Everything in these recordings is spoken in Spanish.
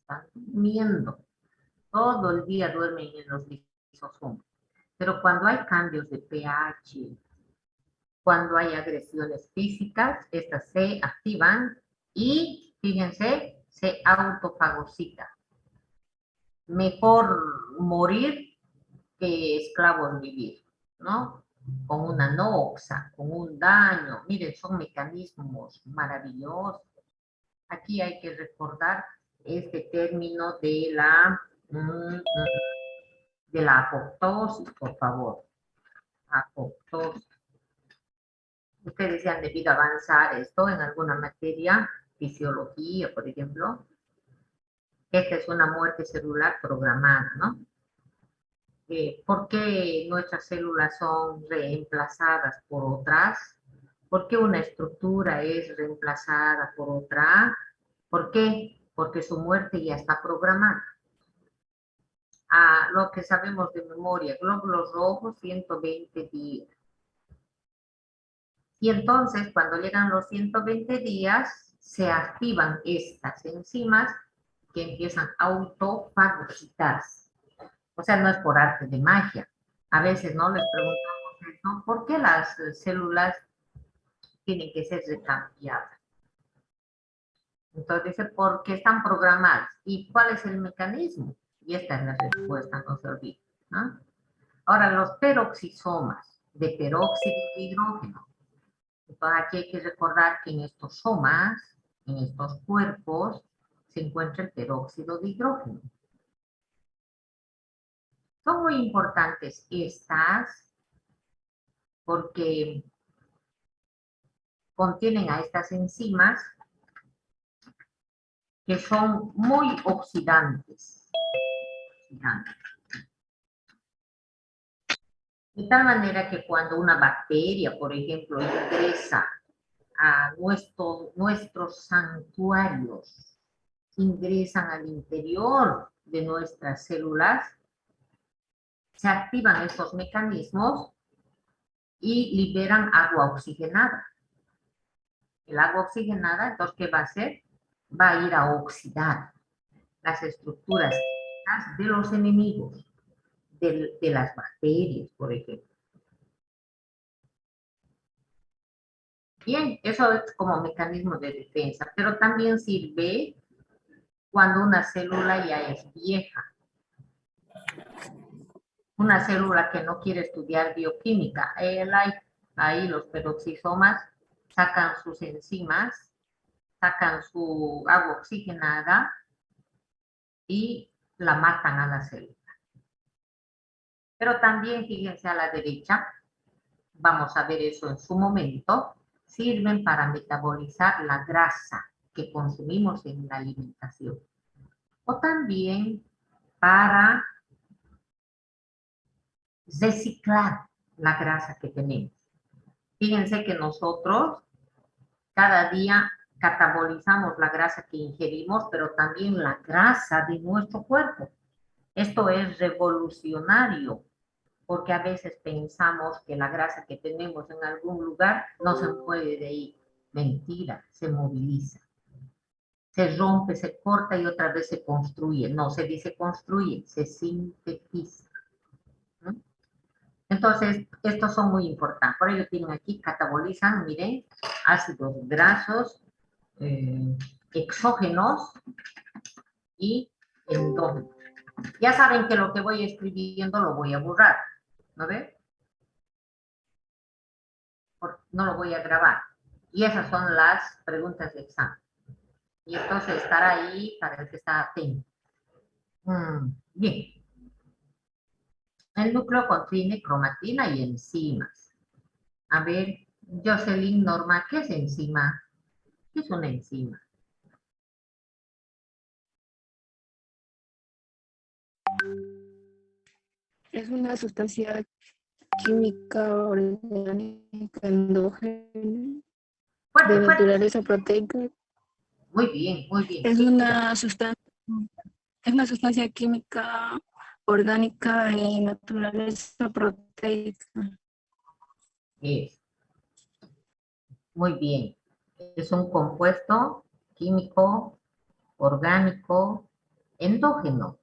están durmiendo. Todo el día duermen en los lisosomas. Pero cuando hay cambios de pH, cuando hay agresiones físicas, estas se activan y, fíjense, se autofagocitan. Mejor morir que esclavos vivir, ¿no? Con una noxa, con un daño. Miren, son mecanismos maravillosos. Aquí hay que recordar este término de la apoptosis, por favor. Apoptosis. Ustedes ya han debido avanzar esto en alguna materia, fisiología, por ejemplo. Esta es una muerte celular programada, ¿no? ¿Por qué nuestras células son reemplazadas por otras? ¿Por qué una estructura es reemplazada por otra? ¿Por qué? Porque su muerte ya está programada. Lo que sabemos de memoria, glóbulos rojos, 120 días. Y entonces, cuando llegan los 120 días, se activan estas enzimas que empiezan a autofagocitarse. O sea, no es por arte de magia. A veces no les preguntamos eso, ¿por qué las células tienen que ser recambiadas? Entonces dice, porque están programadas. ¿Y cuál es el mecanismo? Y esta es la respuesta, no se olviden, ¿no? Ahora, los peroxisomas de peróxido de hidrógeno. Entonces aquí hay que recordar que en estos somas, en estos cuerpos, se encuentra el peróxido de hidrógeno. Son muy importantes estas porque contienen a estas enzimas que son muy oxidantes. De tal manera que cuando una bacteria, por ejemplo, ingresa a nuestros santuarios, ingresan al interior de nuestras células, se activan estos mecanismos y liberan agua oxigenada. El agua oxigenada, entonces, ¿qué va a hacer? Va a ir a oxidar las estructuras de los enemigos, de las bacterias, por ejemplo. Bien, eso es como mecanismo de defensa, pero también sirve cuando una célula ya es vieja. Una célula que no quiere estudiar bioquímica, ahí los peroxisomas sacan sus enzimas, sacan su agua oxigenada y la matan a la célula. Pero también, fíjense a la derecha, vamos a ver eso en su momento, sirven para metabolizar la grasa que consumimos en la alimentación. O también para reciclar la grasa que tenemos. Fíjense que nosotros cada día catabolizamos la grasa que ingerimos, pero también la grasa de nuestro cuerpo. Esto es revolucionario, porque a veces pensamos que la grasa que tenemos en algún lugar no se mueve de ahí. Mentira, se moviliza. Se rompe, se corta y otra vez se construye. No se dice construye, se sintetiza. ¿No? Entonces, estos son muy importantes. Por ello tienen aquí, catabolizan, miren, ácidos grasos, exógenos y endógenos. Ya saben que lo que voy escribiendo lo voy a borrar, ¿no ven? No lo voy a grabar. Y esas son las preguntas de examen. Y entonces estar ahí para el que está atento. Bien. El núcleo contiene cromatina y enzimas. A ver, Jocelyn, Norma, ¿qué es enzima? ¿Qué es una enzima? Es una sustancia química orgánica endógena de Fuerte, fuerte. naturaleza proteica. Muy bien, muy bien. Es Sí, una sustancia química orgánica de naturaleza proteica. es. Muy bien. Es un compuesto químico, orgánico, endógeno,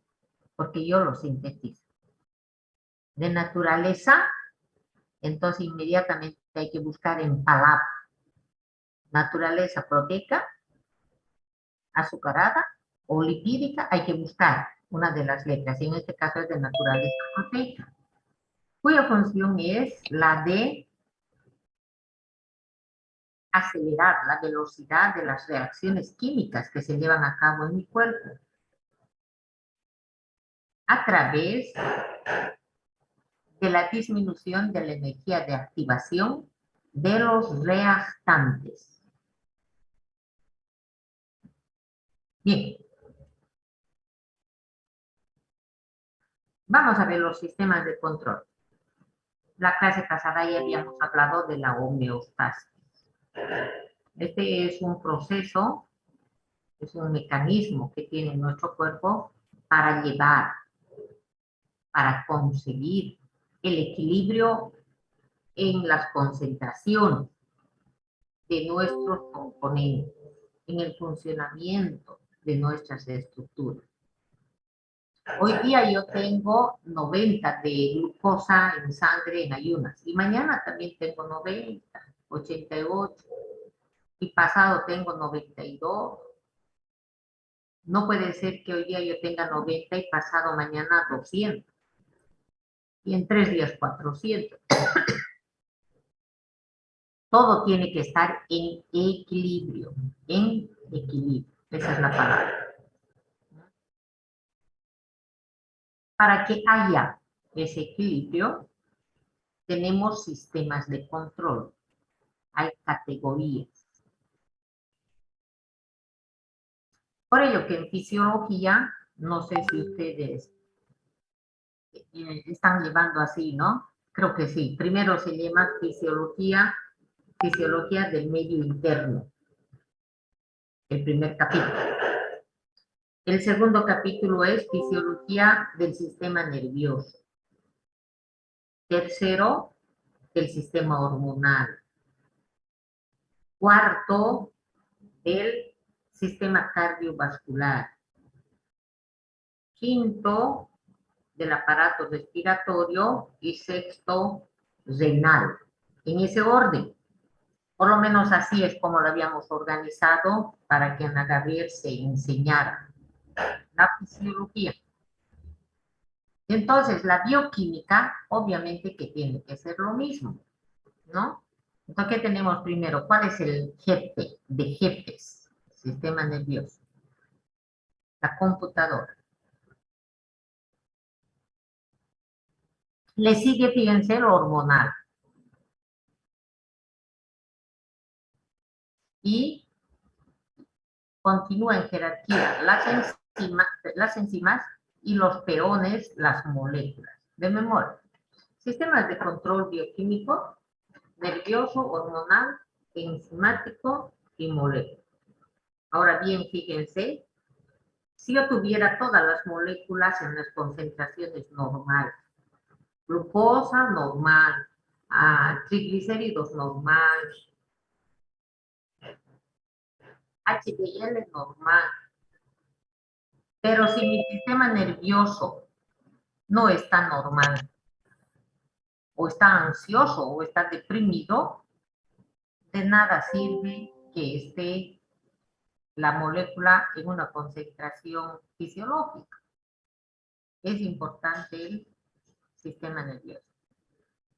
porque yo lo sintetizo. De naturaleza, entonces inmediatamente hay que buscar en palabra. Naturaleza proteica, azucarada o lipídica, hay que buscar una de las letras, y en este caso es de naturaleza proteica, cuya función es la de acelerar la velocidad de las reacciones químicas que se llevan a cabo en mi cuerpo a través de la disminución de la energía de activación de los reactantes. Bien, vamos a ver los sistemas de control. La clase pasada ya habíamos hablado de la homeostasis. Este es un proceso, es un mecanismo que tiene nuestro cuerpo para llevar, para conseguir el equilibrio en las concentraciones de nuestros componentes, en el funcionamiento de nuestras estructuras. Hoy día yo tengo 90 de glucosa en sangre en ayunas y mañana también tengo 90, 88 y pasado tengo 92. No puede ser que hoy día yo tenga 90 y pasado mañana 200 y en 3 días 400. Todo tiene que estar en equilibrio, en equilibrio. Esa es la palabra. Para que haya ese equilibrio, tenemos sistemas de control. Hay categorías. Por ello que en fisiología, no sé si ustedes están llevando así, ¿no? Creo que sí. Primero se llama fisiología del medio interno, el primer capítulo. El segundo capítulo es fisiología del sistema nervioso. Tercero, el sistema hormonal. Cuarto, el sistema cardiovascular. Quinto, del aparato respiratorio. Y sexto, renal. En ese orden. Por lo menos así es como lo habíamos organizado para que Ana Gabriel se enseñara la fisiología. Entonces, la bioquímica, obviamente que tiene que ser lo mismo, ¿no? Entonces, ¿qué tenemos primero? ¿Cuál es el jefe de jefes? Sistema nervioso. La computadora. Le sigue, fíjense, lo hormonal. Y continúa en jerarquía las enzimas y los peones, las moléculas. De memoria. Sistemas de control bioquímico, nervioso, hormonal, enzimático y molécular. Ahora bien, fíjense, si yo tuviera todas las moléculas en las concentraciones normales, glucosa normal, triglicéridos normal, HDL normal, pero si mi sistema nervioso no está normal, o está ansioso, o está deprimido, de nada sirve que esté la molécula en una concentración fisiológica. Es importante el sistema nervioso.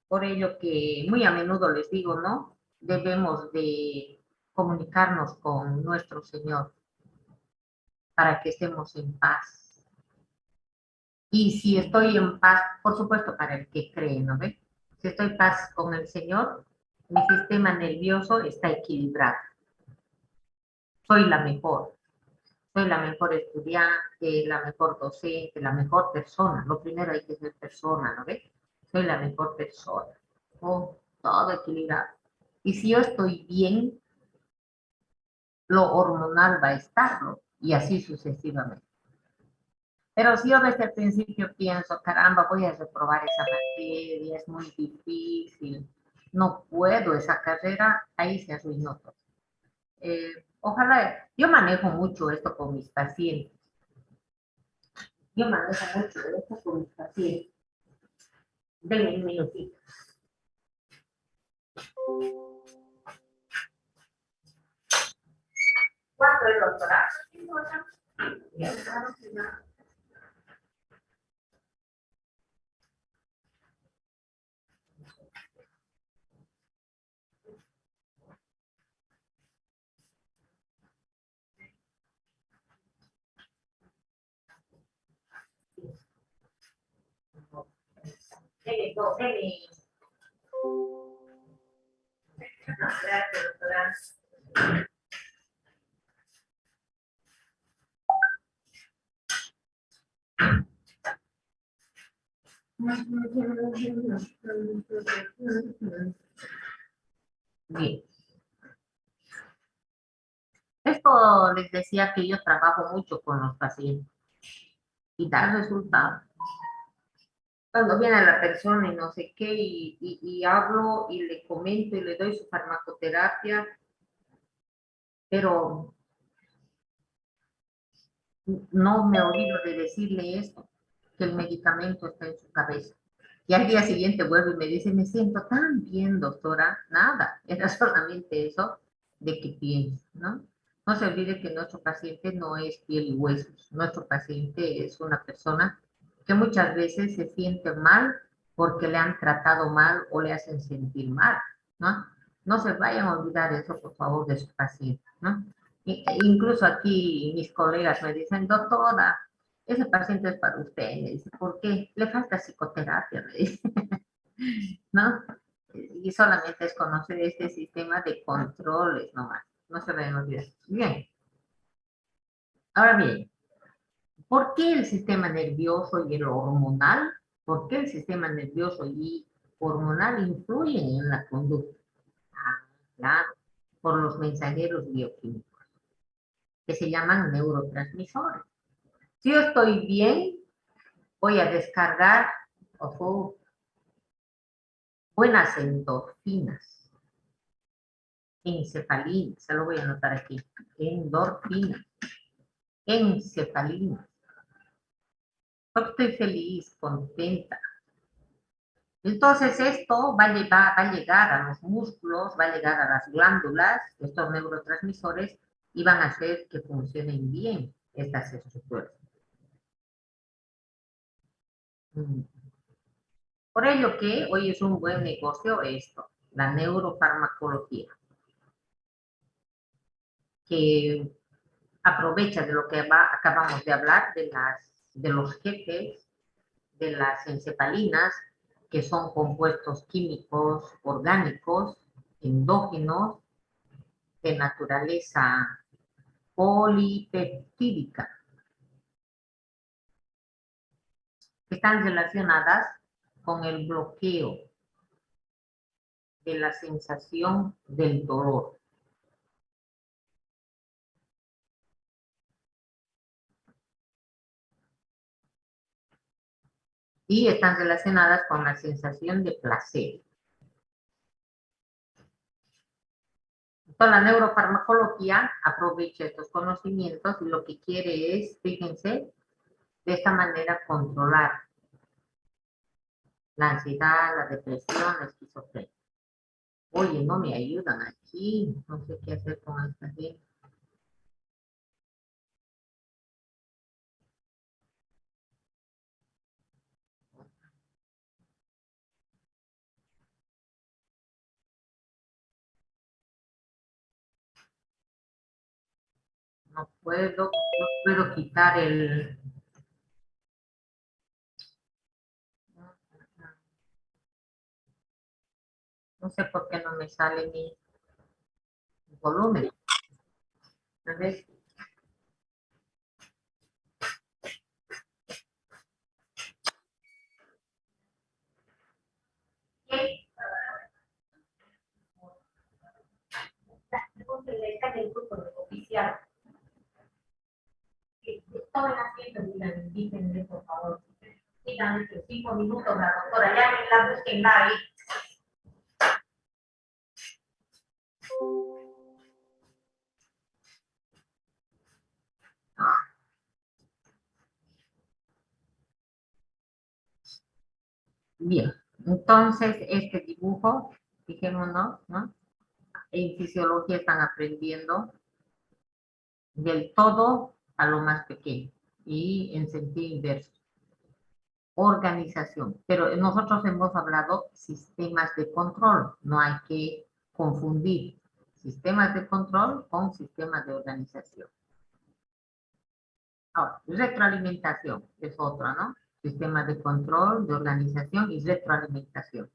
Por ello que muy a menudo les digo, ¿no? Debemos de comunicarnos con nuestro Señor para que estemos en paz. Y si estoy en paz, por supuesto para el que cree, ¿no ve? Si estoy en paz con el Señor, mi sistema nervioso está equilibrado. Soy la mejor estudiante, la mejor docente, la mejor persona. Lo primero hay que ser persona, ¿no ve? Soy la mejor persona. Oh, todo equilibrado. Y si yo estoy bien, lo hormonal va a estarlo, y así sucesivamente. Pero si yo desde el principio pienso, caramba, voy a reprobar esa materia, es muy difícil, no puedo esa carrera, ahí se arruinó todo. Ojalá, yo manejo mucho esto con mis pacientes. Yo manejo mucho de esto con mis pacientes. Denme un minutito. ¿Cuánto es doctorado? Ya, claro que no. Deme dos, deme. Gracias, doctora. Bien. Esto les decía que yo trabajo mucho con los pacientes y da resultados. Cuando viene la persona y no sé qué, y hablo y le comento y le doy su farmacoterapia, pero no me olvido de decirle esto, que el medicamento está en su cabeza. Y al día siguiente vuelve y me dice, me siento tan bien, doctora. Nada, era solamente eso de que piense, ¿no? No se olvide que nuestro paciente no es piel y huesos. Nuestro paciente es una persona que muchas veces se siente mal porque le han tratado mal o le hacen sentir mal, ¿no? No se vayan a olvidar eso, por favor, de su paciente, ¿no? Incluso aquí mis colegas me dicen, doctora, ese paciente es para usted. Me dice, ¿por qué? Le falta psicoterapia, me dice, ¿no? Y solamente es conocer este sistema de controles nomás. No se vayan a olvidar. Bien. Ahora bien, ¿por qué el sistema nervioso y el hormonal? ¿Por qué el sistema nervioso y hormonal influyen en la conducta? Ah, claro, por los mensajeros bioquímicos, que se llaman neurotransmisores. Si yo estoy bien, voy a descargar ojo, buenas endorfinas, encefalinas, se lo voy a anotar aquí, endorfinas, encefalinas. Estoy feliz, contenta. Entonces esto va a llegar a los músculos, va a llegar a las glándulas, estos neurotransmisores, y van a hacer que funcionen bien estas estructuras. Por ello que hoy es un buen negocio esto, la neurofarmacología, que aprovecha de lo que acabamos de hablar, de los jefes, de las encefalinas, que son compuestos químicos orgánicos, endógenos, de naturaleza polipeptídica, que están relacionadas con el bloqueo de la sensación del dolor. Y están relacionadas con la sensación de placer. Entonces, la neurofarmacología aprovecha estos conocimientos y lo que quiere es, fíjense, de esta manera controlar la ansiedad, la depresión, la esquizofrenia. Oye, no me ayudan aquí, no sé qué hacer con esta gente. No puedo quitar el... No sé por qué no me sale mi volumen. A ver. Está en el grupo oficial. ¿Qué estaban haciendo? Díganme, por favor. Díganme que 5 minutos, la doctora, ya me la busquen ahí. Bien, entonces este dibujo, fijémonos, ¿no? En fisiología están aprendiendo del todo a lo más pequeño y en sentido inverso. Organización, pero nosotros hemos hablado sistemas de control, no hay que confundir sistemas de control con sistemas de organización. Ahora, retroalimentación es otra, ¿no? Sistemas de control, de organización y retroalimentación.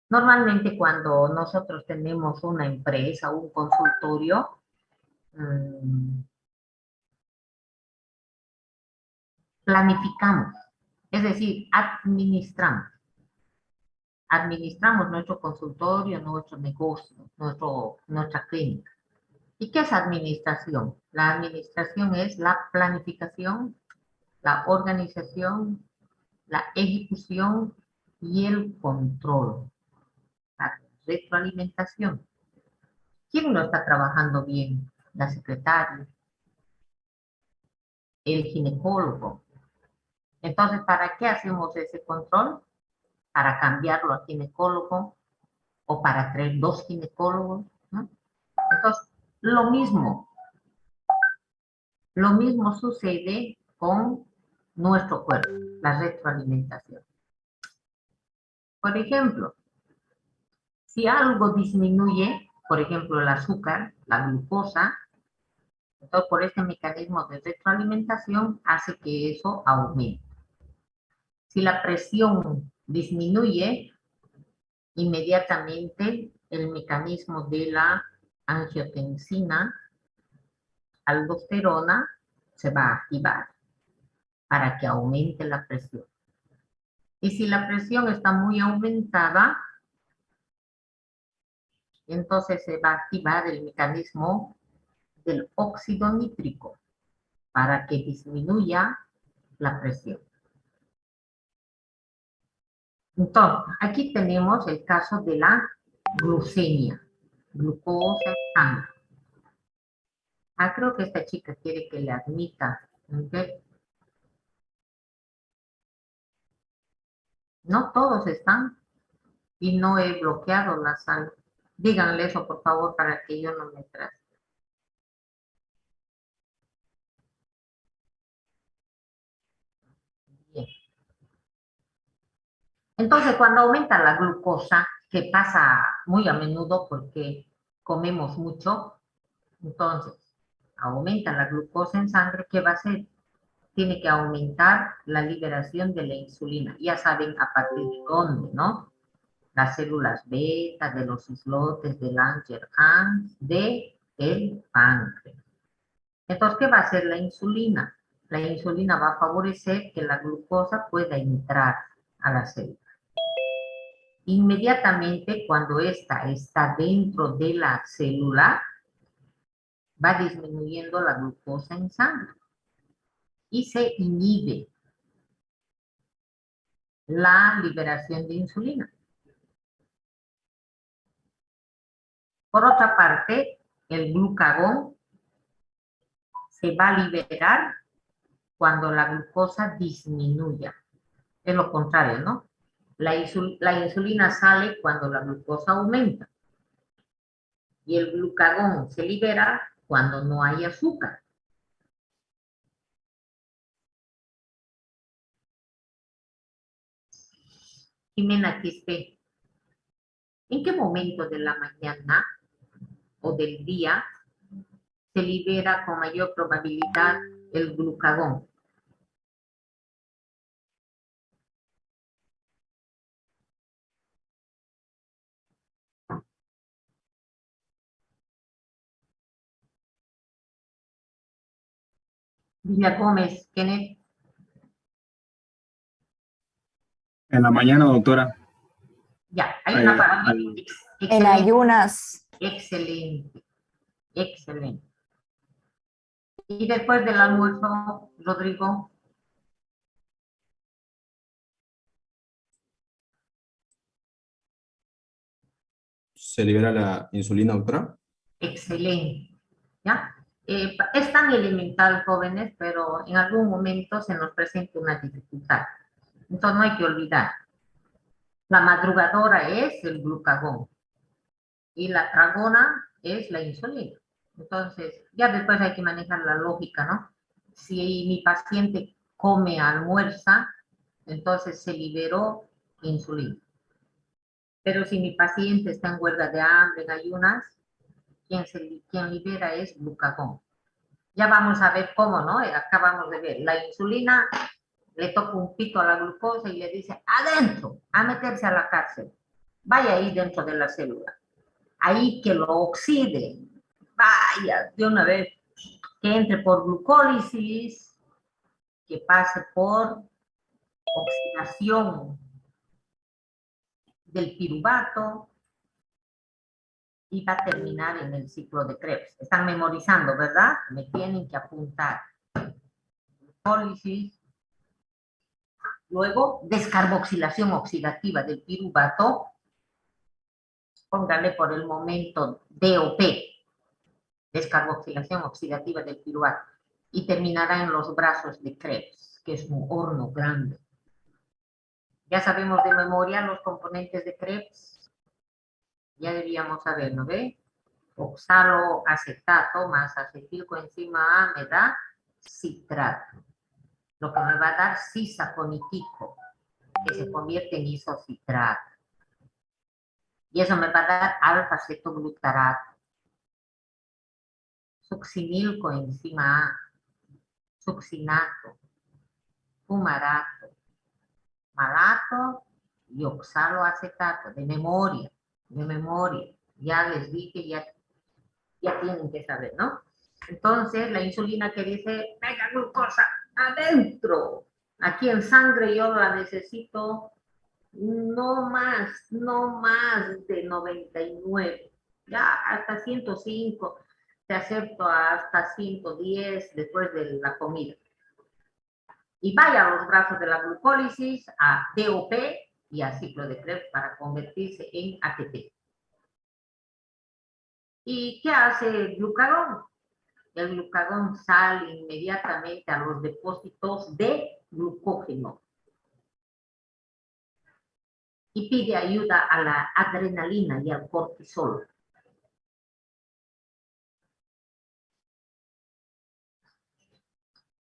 Normalmente cuando nosotros tenemos una empresa, un consultorio, planificamos, es decir, administramos. Administramos nuestro consultorio, nuestro negocio, nuestra clínica. ¿Y qué es administración? La administración es la planificación, la organización, la ejecución y el control, la retroalimentación. ¿Quién no está trabajando bien? La secretaria, el ginecólogo. Entonces, ¿para qué hacemos ese control? Para cambiarlo a ginecólogo o para traer dos ginecólogos, ¿no? Entonces, lo mismo sucede con nuestro cuerpo, la retroalimentación. Por ejemplo, si algo disminuye, por ejemplo, el azúcar, la glucosa, entonces por este mecanismo de retroalimentación hace que eso aumente. Si la presión disminuye, inmediatamente el mecanismo de la angiotensina, aldosterona, se va a activar para que aumente la presión. Y si la presión está muy aumentada, entonces se va a activar el mecanismo del óxido nítrico para que disminuya la presión. Entonces, aquí tenemos el caso de la glucemia, glucosa en sangre. Creo que esta chica quiere que le admita, ¿okay? No todos están y no he bloqueado la sala. Díganle eso, por favor, para que yo no me trate. Bien. Entonces, cuando aumenta la glucosa, que pasa muy a menudo porque comemos mucho, entonces aumenta la glucosa en sangre, ¿qué va a hacer? Tiene que aumentar la liberación de la insulina. Ya saben a partir de dónde, ¿no? Las células beta, de los islotes, del Langerhans, de el páncreas. Entonces, ¿qué va a hacer la insulina? La insulina va a favorecer que la glucosa pueda entrar a la célula. Inmediatamente, cuando ésta está dentro de la célula, va disminuyendo la glucosa en sangre y se inhibe la liberación de insulina. Por otra parte, el glucagón se va a liberar cuando la glucosa disminuya. Es lo contrario, ¿no? La insulina sale cuando la glucosa aumenta y el glucagón se libera cuando no hay azúcar. Jimena Quispe, ¿en qué momento de la mañana o del día se libera con mayor probabilidad el glucagón? Villa Gómez, Kenneth. En la mañana, doctora. Ya, hay una palabra. En ayunas. Excelente, excelente. Y después del almuerzo, Rodrigo. ¿Se libera la insulina, doctora? Excelente, ¿ya? Es tan elemental, jóvenes, pero en algún momento se nos presenta una dificultad. Entonces no hay que olvidar. La madrugadora es el glucagón y la tragona es la insulina. Entonces, ya después hay que manejar la lógica, ¿no? Si mi paciente come, almuerza, entonces se liberó insulina. Pero si mi paciente está en huelga de hambre, en ayunas, quien libera es glucagón. Ya vamos a ver cómo, ¿no? Acabamos de ver. La insulina le toca un pito a la glucosa y le dice, adentro, a meterse a la cárcel. Vaya ahí dentro de la célula. Ahí que lo oxide. Vaya, de una vez. Que entre por glucólisis, que pase por oxidación del piruvato y va a terminar en el ciclo de Krebs. Están memorizando, ¿verdad? Me tienen que apuntar. Glucólisis. Luego, descarboxilación oxidativa del piruvato. Póngale por el momento DOP, descarboxilación oxidativa del piruvato. Y terminará en los brazos de Krebs, que es un horno grande. Ya sabemos de memoria los componentes de Krebs. Ya debíamos saber, ¿no ve? Oxaloacetato más acetilcoenzima A me da citrato. Lo que me va a dar cisaconitico, que se convierte en isocitrato. Y eso me va a dar alfa-cetoglutarato, succinilcoenzima A, succinato, fumarato, malato y oxaloacetato, de memoria. Ya les dije, ya tienen que saber, ¿no? Entonces, la insulina que dice, venga glucosa, adentro. Aquí en sangre yo la necesito no más de 99. Ya hasta 105, te acepto hasta 110 después de la comida. Y vaya a los brazos de la glucólisis, a DOP y a ciclo de Krebs para convertirse en ATP. ¿Y qué hace el glucagón? El glucagón sale inmediatamente a los depósitos de glucógeno y pide ayuda a la adrenalina y al cortisol.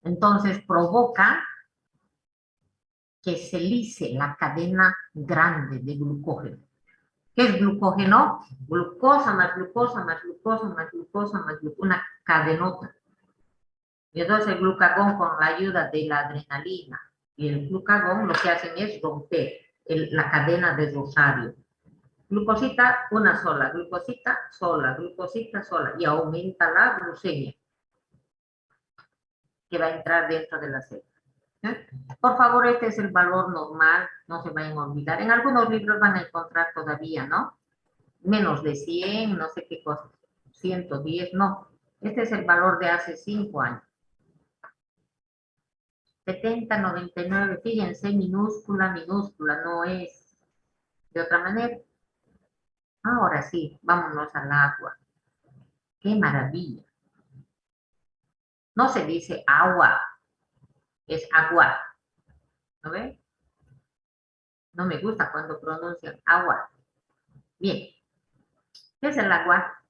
Entonces provoca que se lise la cadena grande de glucógeno. ¿Qué es glucógeno? Glucosa más glucosa más glucosa más glucosa más glucosa, una cadenota. Y entonces el glucagón, con la ayuda de la adrenalina y el glucagón, lo que hacen es romper la cadena de rosario. Glucosita, una sola, glucosita sola, y aumenta la glucemia que va a entrar dentro de la célula. Por favor, este es el valor normal, no se vayan a olvidar. En algunos libros van a encontrar todavía, ¿no? Menos de 100, no sé qué cosa, 110, no. Este es el valor de hace 5 años. 70, 99, fíjense, minúscula, no es de otra manera. Ahora sí, vámonos al agua. ¡Qué maravilla! No se dice agua, es agua. ¿No ven? No me gusta cuando pronuncian agua. Bien, ¿qué es el agua?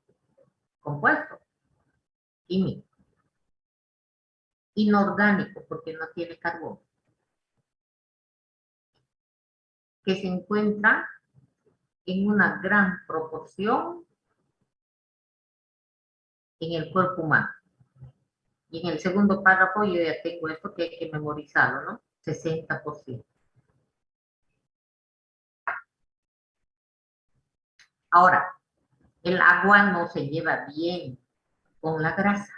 Compuesto, químico, inorgánico, porque no tiene carbono, que se encuentra en una gran proporción en el cuerpo humano. Y en el segundo párrafo yo ya tengo esto que hay que memorizarlo, ¿no? 60%. Ahora, el agua no se lleva bien con la grasa.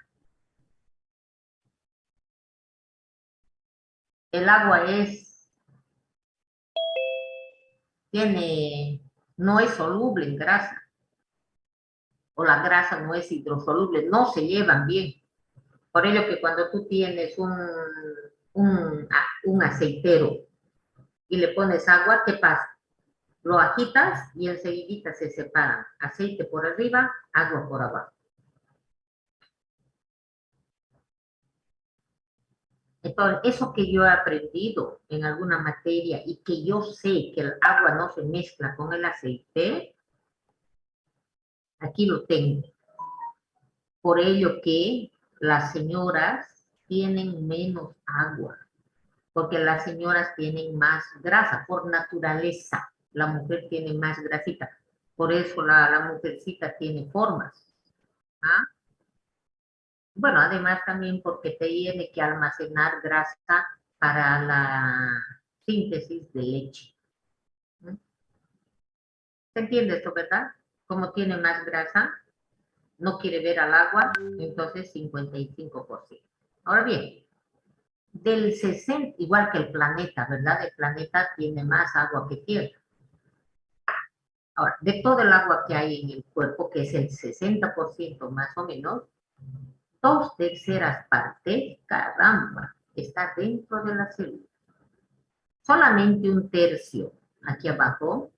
El agua no es soluble en grasa, o la grasa no es hidrosoluble, no se llevan bien. Por ello que cuando tú tienes un aceitero y le pones agua, ¿qué pasa? Lo agitas y enseguida se separan. Aceite por arriba, agua por abajo. Entonces, eso que yo he aprendido en alguna materia y que yo sé que el agua no se mezcla con el aceite, aquí lo tengo. Por ello que las señoras tienen menos agua, porque las señoras tienen más grasa por naturaleza. La mujer tiene más grasita. Por eso la mujercita tiene formas. ¿Ah? Bueno, además también porque tiene que almacenar grasa para la síntesis de leche. ¿Mm? ¿Se entiende esto, verdad? Como tiene más grasa, no quiere ver al agua, entonces 55%. Ahora bien, del 60, igual que el planeta, ¿verdad? El planeta tiene más agua que tierra. Ahora, de todo el agua que hay en el cuerpo, que es el 60% más o menos, 2/3 caramba, está dentro de la célula. Solamente 1/3, aquí abajo,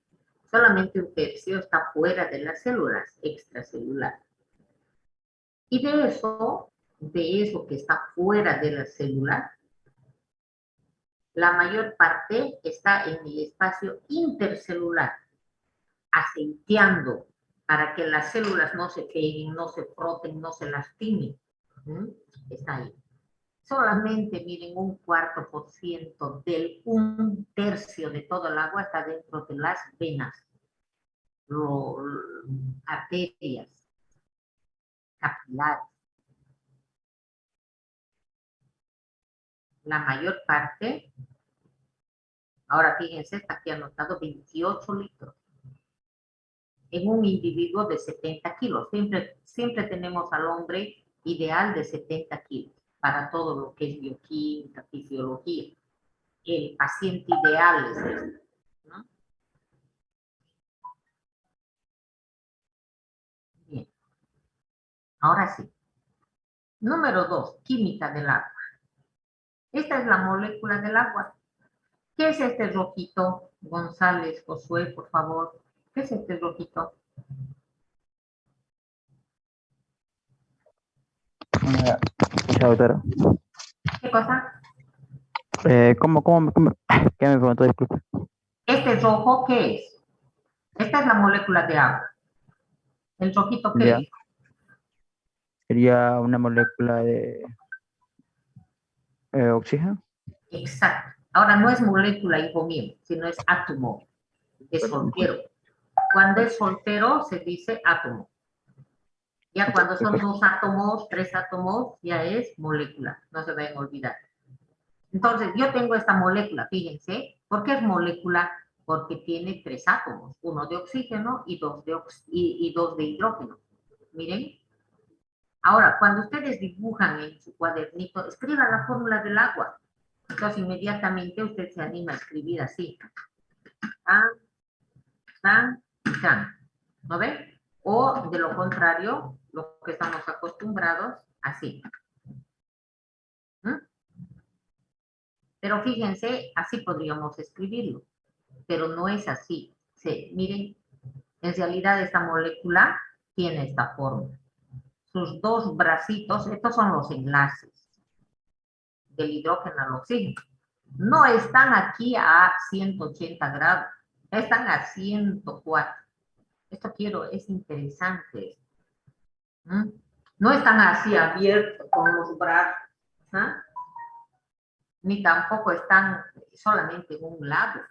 solamente 1/3 está fuera de las células extracelulares. Y de eso que está fuera de la célula, la mayor parte está en el espacio intercelular, aceiteando para que las células no se peguen, no se froten, no se lastimen. Está ahí. Solamente, miren, 1/4% del 1/3 de todo el agua está dentro de las venas, arterias, capilares. La mayor parte, ahora fíjense, está aquí anotado 28 litros en un individuo de 70 kilos. Siempre tenemos al hombre ideal de 70 kilos para todo lo que es bioquímica, fisiología. El paciente ideal es este, ¿no? Bien, ahora sí. Número 2, química del agua. Esta es la molécula del agua. ¿Qué es este rojito? González, Josué, por favor. ¿Qué es este rojito? Doctora. ¿Qué cosa? ¿Cómo? ¿Qué me preguntó? Disculpe. ¿Este rojo qué es? Esta es la molécula de agua. ¿El rojito qué Ya, es? sería una molécula de oxígeno. Exacto. Ahora no es molécula, hijo mío, sino es átomo. Es soltero. Cuando es soltero se dice átomo. Ya cuando son 2 átomos, 3 átomos, ya es molécula. No se vayan a olvidar. Entonces, yo tengo esta molécula, fíjense. ¿Por qué es molécula? Porque tiene 3 átomos. 1 de oxígeno y 2 de hidrógeno. Miren. Ahora, cuando ustedes dibujan en su cuadernito, escriban la fórmula del agua. Entonces, inmediatamente usted se anima a escribir así. Tan, tan, tan. ¿No ve? O, de lo contrario, lo que estamos acostumbrados, así. ¿Mm? Pero fíjense, así podríamos escribirlo. Pero no es así. Miren, en realidad esta molécula tiene esta forma. Sus 2 bracitos, estos son los enlaces del hidrógeno al oxígeno. No están aquí a 180 grados, están a 104. Esto es interesante. ¿Mm? No están así abiertos con los brazos, ¿ah? Ni tampoco están solamente en un lado.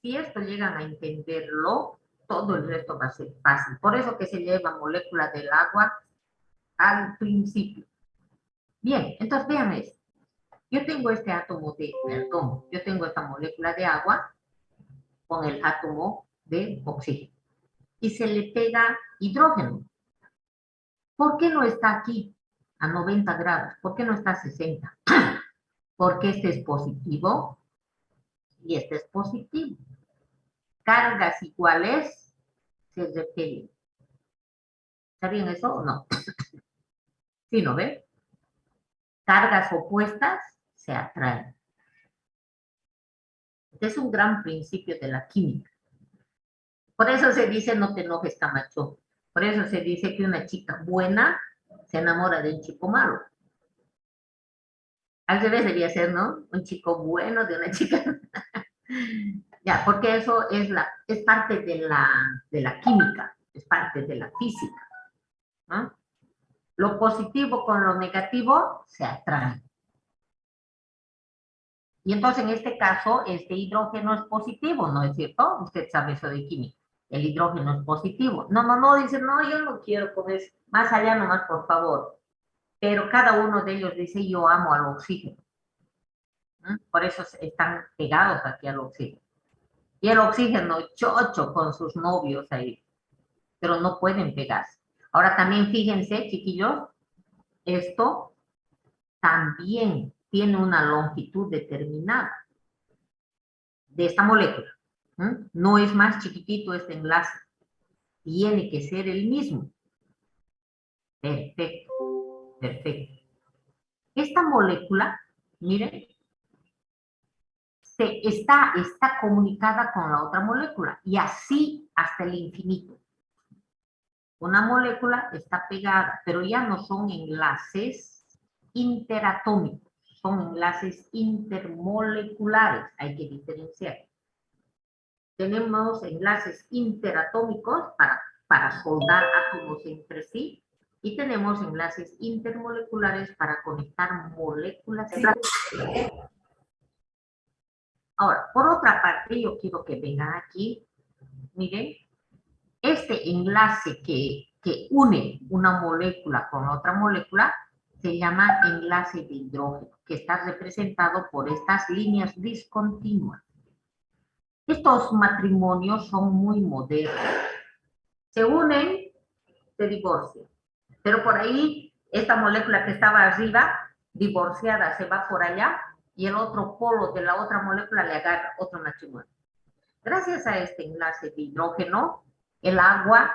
Si esto llegan a entenderlo, todo el resto va a ser fácil. Por eso que se lleva molécula del agua al principio. Bien, entonces vean esto. Yo tengo este átomo yo tengo esta molécula de agua con el átomo de oxígeno. Y se le pega hidrógeno. ¿Por qué no está aquí a 90 grados? ¿Por qué no está a 60? Porque este es positivo y este es positivo. Cargas iguales se repelen. ¿Sabían eso o no? ¿Sí, no ven? Cargas opuestas se atraen. Este es un gran principio de la química. Por eso se dice no te enojes, Camacho. Por eso se dice que una chica buena se enamora de un chico malo. Al revés debía ser, ¿no? Un chico bueno de una chica. Ya, porque eso es parte de la química, es parte de la física, ¿no? Lo positivo con lo negativo se atrae. Y entonces en este caso, este hidrógeno es positivo, ¿no es cierto? Usted sabe eso de química. El hidrógeno es positivo. No, dice, no, yo no quiero con eso. Más allá nomás, por favor. Pero cada uno de ellos dice, yo amo al oxígeno. ¿Mm? Por eso están pegados aquí al oxígeno. Y el oxígeno chocho con sus novios ahí. Pero no pueden pegarse. Ahora también fíjense, chiquillos, esto también tiene una longitud determinada de esta molécula. ¿Mm? No es más chiquitito este enlace. Tiene que ser el mismo. Perfecto, perfecto. Esta molécula, miren, está comunicada con la otra molécula y así hasta el infinito. Una molécula está pegada, pero ya no son enlaces interatómicos, son enlaces intermoleculares, hay que diferenciar. Tenemos enlaces interatómicos para soldar átomos entre sí y tenemos enlaces intermoleculares para conectar moléculas. Ahora, por otra parte, yo quiero que vengan aquí, miren, este enlace que une una molécula con otra molécula se llama enlace de hidrógeno, que está representado por estas líneas discontinuas. Estos matrimonios son muy modernos. Se unen, se divorcian. Pero por ahí, esta molécula que estaba arriba, divorciada, se va por allá y el otro polo de la otra molécula le agarra otro matrimonio. Gracias a este enlace de hidrógeno, el agua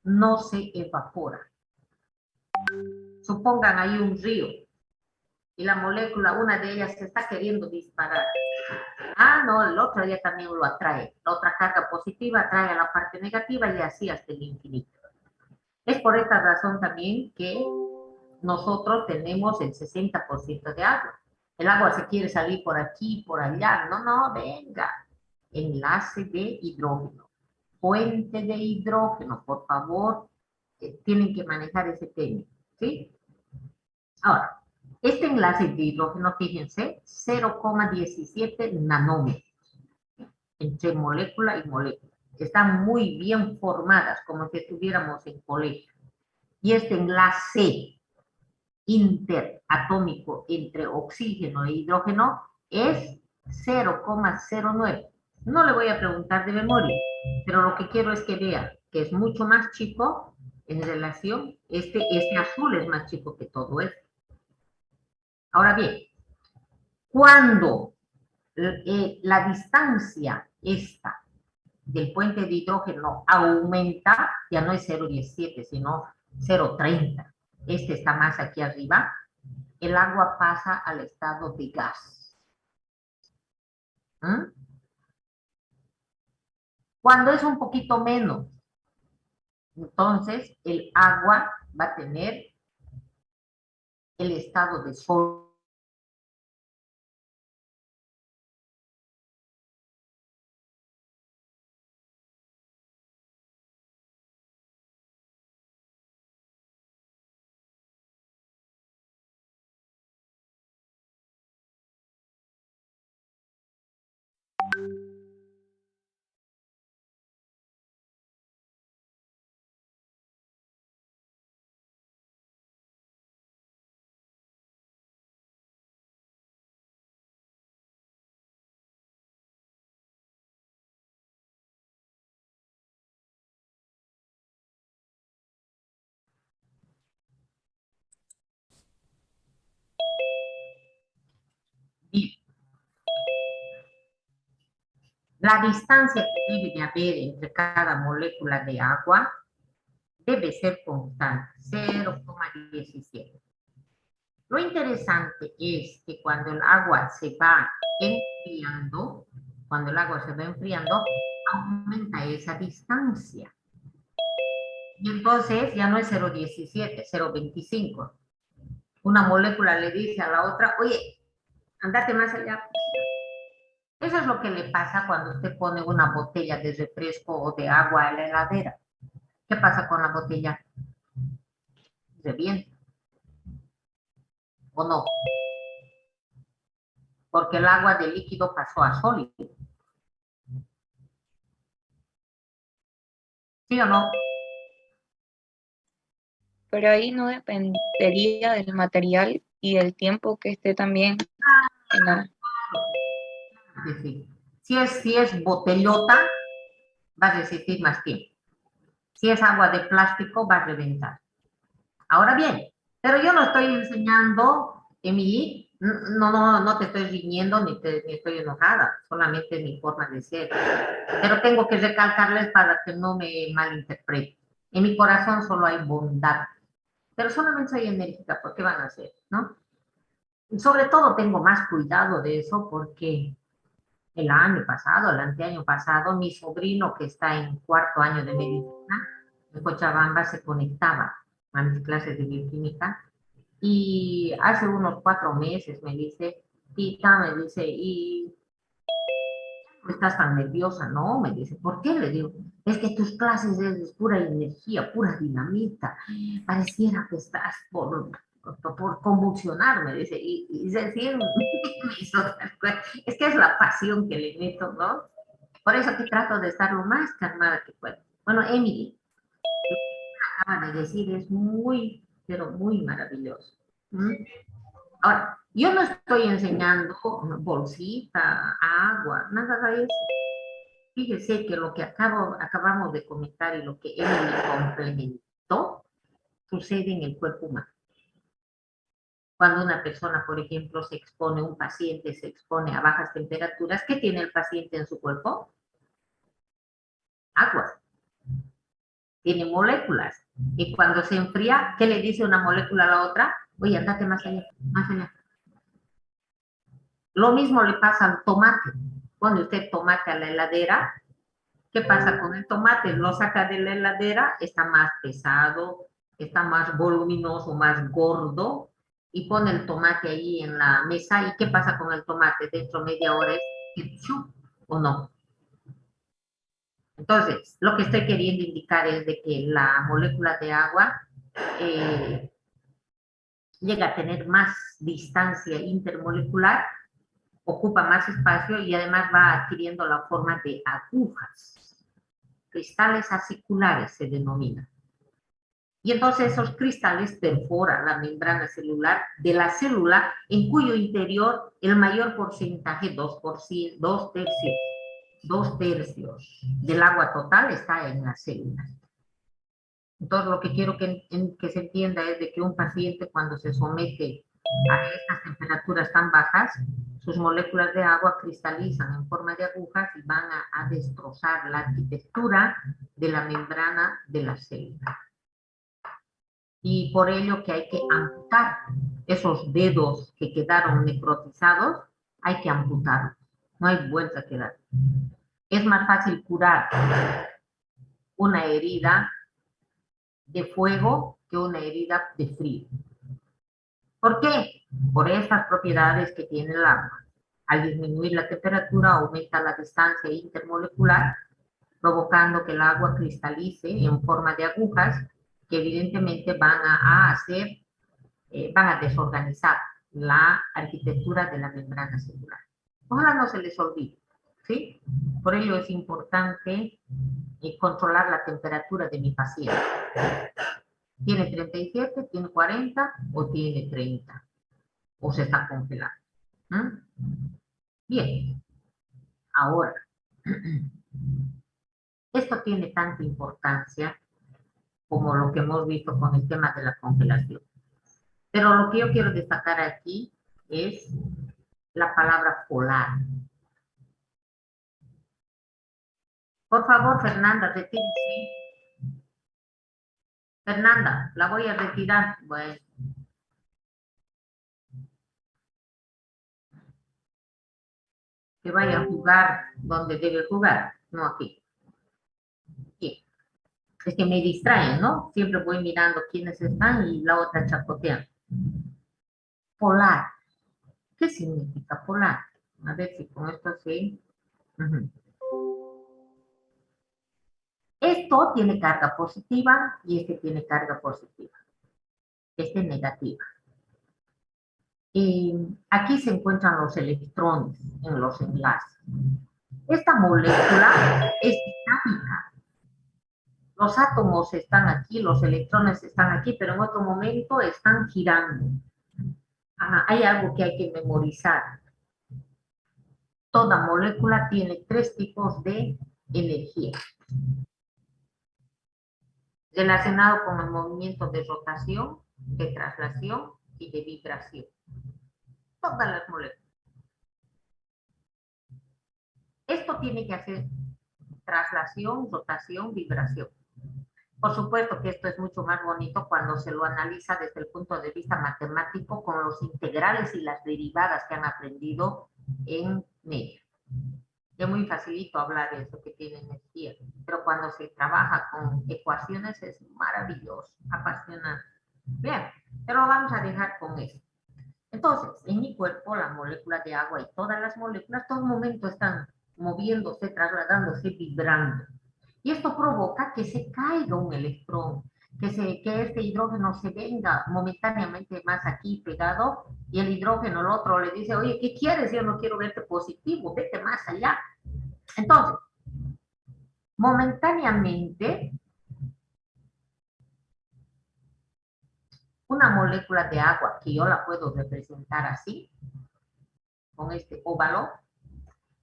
no se evapora. Supongan ahí un río y la molécula, una de ellas se está queriendo disparar. Ah, no, el otro ya también lo atrae. La otra carga positiva atrae a la parte negativa y así hasta el infinito. Es por esta razón también que nosotros tenemos el 60% de agua. El agua se quiere salir por aquí, por allá. No, venga. Enlace de hidrógeno. Fuente de hidrógeno, por favor, tienen que manejar ese término, ¿sí? Ahora, este enlace de hidrógeno, fíjense, 0,17 nanómetros entre molécula y molécula. Están muy bien formadas, como si estuviéramos en colegio. Y este enlace interatómico entre oxígeno e hidrógeno es 0,09. No le voy a preguntar de memoria, pero lo que quiero es que vea que es mucho más chico en relación, este azul es más chico que todo esto. Ahora bien, cuando la distancia esta del puente de hidrógeno aumenta, ya no es 0,17, sino 0,30. Este está más aquí arriba, el agua pasa al estado de gas. ¿Mm? Cuando es un poquito menos, entonces el agua va a tener el estado de sólido. La distancia que debe de haber entre cada molécula de agua debe ser constante, 0,17. Lo interesante es que cuando el agua se va enfriando, aumenta esa distancia. Y entonces ya no es 0,17, 0,25. Una molécula le dice a la otra, oye, andate más allá. Eso es lo que le pasa cuando usted pone una botella de refresco o de agua en la heladera. ¿Qué pasa con la botella? Revienta. ¿O no? Porque el agua de líquido pasó a sólido. ¿Sí o no? Pero ahí no dependería del material y del tiempo que esté también en la... Sí. Si es botellota, va a resistir más tiempo. Si es agua de plástico, va a reventar. Ahora bien, pero yo no estoy enseñando, Emily, no te estoy riñendo ni estoy enojada, solamente mi forma de ser. Pero tengo que recalcarles para que no me malinterpreten. En mi corazón solo hay bondad, pero solamente soy enérgica, ¿por qué van a hacer? ¿No? Y sobre todo tengo más cuidado de eso porque el año pasado, el anteaño pasado, mi sobrino que está en 4º año de medicina en Cochabamba se conectaba a mis clases de bioquímica y hace unos 4 meses me dice, tita, me dice, ¿y estás tan nerviosa? No, me dice, ¿por qué? Le digo, es que tus clases es pura energía, pura dinamita, pareciera que estás por convulsionar, me dice, y recién me hizo tal cual. Es que es la pasión que le meto, ¿no? Por eso que trato de estar lo más calmada que puedo. Bueno, Emily, lo que acaba de decir es muy, pero muy maravilloso. ¿Mm? Ahora, yo no estoy enseñando bolsita, agua, nada de eso. Fíjese que lo que acabamos de comentar y lo que Emily complementó sucede en el cuerpo humano. Cuando una persona, por ejemplo, un paciente se expone a bajas temperaturas, ¿qué tiene el paciente en su cuerpo? Agua. Tiene moléculas. Y cuando se enfría, ¿qué le dice una molécula a la otra? Oye, andate más allá, más allá. Lo mismo le pasa al tomate. Pone usted tomate a la heladera, ¿qué pasa con el tomate? Lo saca de la heladera, está más pesado, está más voluminoso, más gordo, y pone el tomate ahí en la mesa, ¿y qué pasa con el tomate? Dentro de media hora es ketchup, ¿o no? Entonces, lo que estoy queriendo indicar es de que la molécula de agua llega a tener más distancia intermolecular, ocupa más espacio y además va adquiriendo la forma de agujas. Cristales aciculares se denominan. Y entonces esos cristales perforan la membrana celular de la célula, en cuyo interior el mayor porcentaje, 2/3 del agua total está en las células. Entonces lo que quiero que se entienda es de que un paciente cuando se somete a estas temperaturas tan bajas, sus moléculas de agua cristalizan en forma de agujas y van a destrozar la arquitectura de la membrana de la célula. Y por ello que hay que amputar esos dedos que quedaron necrotizados, hay que amputarlos, no hay vuelta que dar. Es más fácil curar una herida de fuego que una herida de frío. ¿Por qué? Por estas propiedades que tiene el agua. Al disminuir la temperatura aumenta la distancia intermolecular, provocando que el agua cristalice en forma de agujas que evidentemente van a desorganizar la arquitectura de la membrana celular. Ojalá no se les olvide, ¿sí? Por ello es importante controlar la temperatura de mi paciente. ¿Tiene 37, tiene 40 o tiene 30? ¿O se está congelando? Bien, ahora, esto tiene tanta importancia como lo que hemos visto con el tema de la congelación. Pero lo que yo quiero destacar aquí es la palabra polar. Por favor, Fernanda, retírese. Fernanda, la voy a retirar. Bueno. Que vaya a jugar donde debe jugar, no aquí. Aquí. Es que me distraen, ¿no? Siempre voy mirando quiénes están y la otra chapoteando. polar. ¿Qué significa polar? A ver si con esto sí. Esto tiene carga positiva y este tiene carga positiva. Este es negativa. Aquí se encuentran los electrones en los enlaces. Esta molécula es dinámica. Los átomos están aquí, los electrones están aquí, pero en otro momento están girando. Hay algo que hay que memorizar. Toda molécula tiene 3 tipos de energía. Relacionado con el movimiento de rotación, de traslación y de vibración. Todas las moléculas. Esto tiene que hacer traslación, rotación, vibración. Por supuesto que esto es mucho más bonito cuando se lo analiza desde el punto de vista matemático con los integrales y las derivadas que han aprendido en medio. Es muy facilito hablar de eso que tiene energía, pero cuando se trabaja con ecuaciones es maravilloso, apasionante. Bien, pero lo vamos a dejar con eso. Entonces, en mi cuerpo, la molécula de agua y todas las moléculas, todo momento están moviéndose, trasladándose, vibrando. Y esto provoca que se caiga un electrón, que este hidrógeno se venga momentáneamente más aquí pegado, y el hidrógeno, el otro, le dice, oye, ¿qué quieres? Yo no quiero verte positivo, vete más allá. Entonces, momentáneamente, una molécula de agua, que yo la puedo representar así, con este óvalo,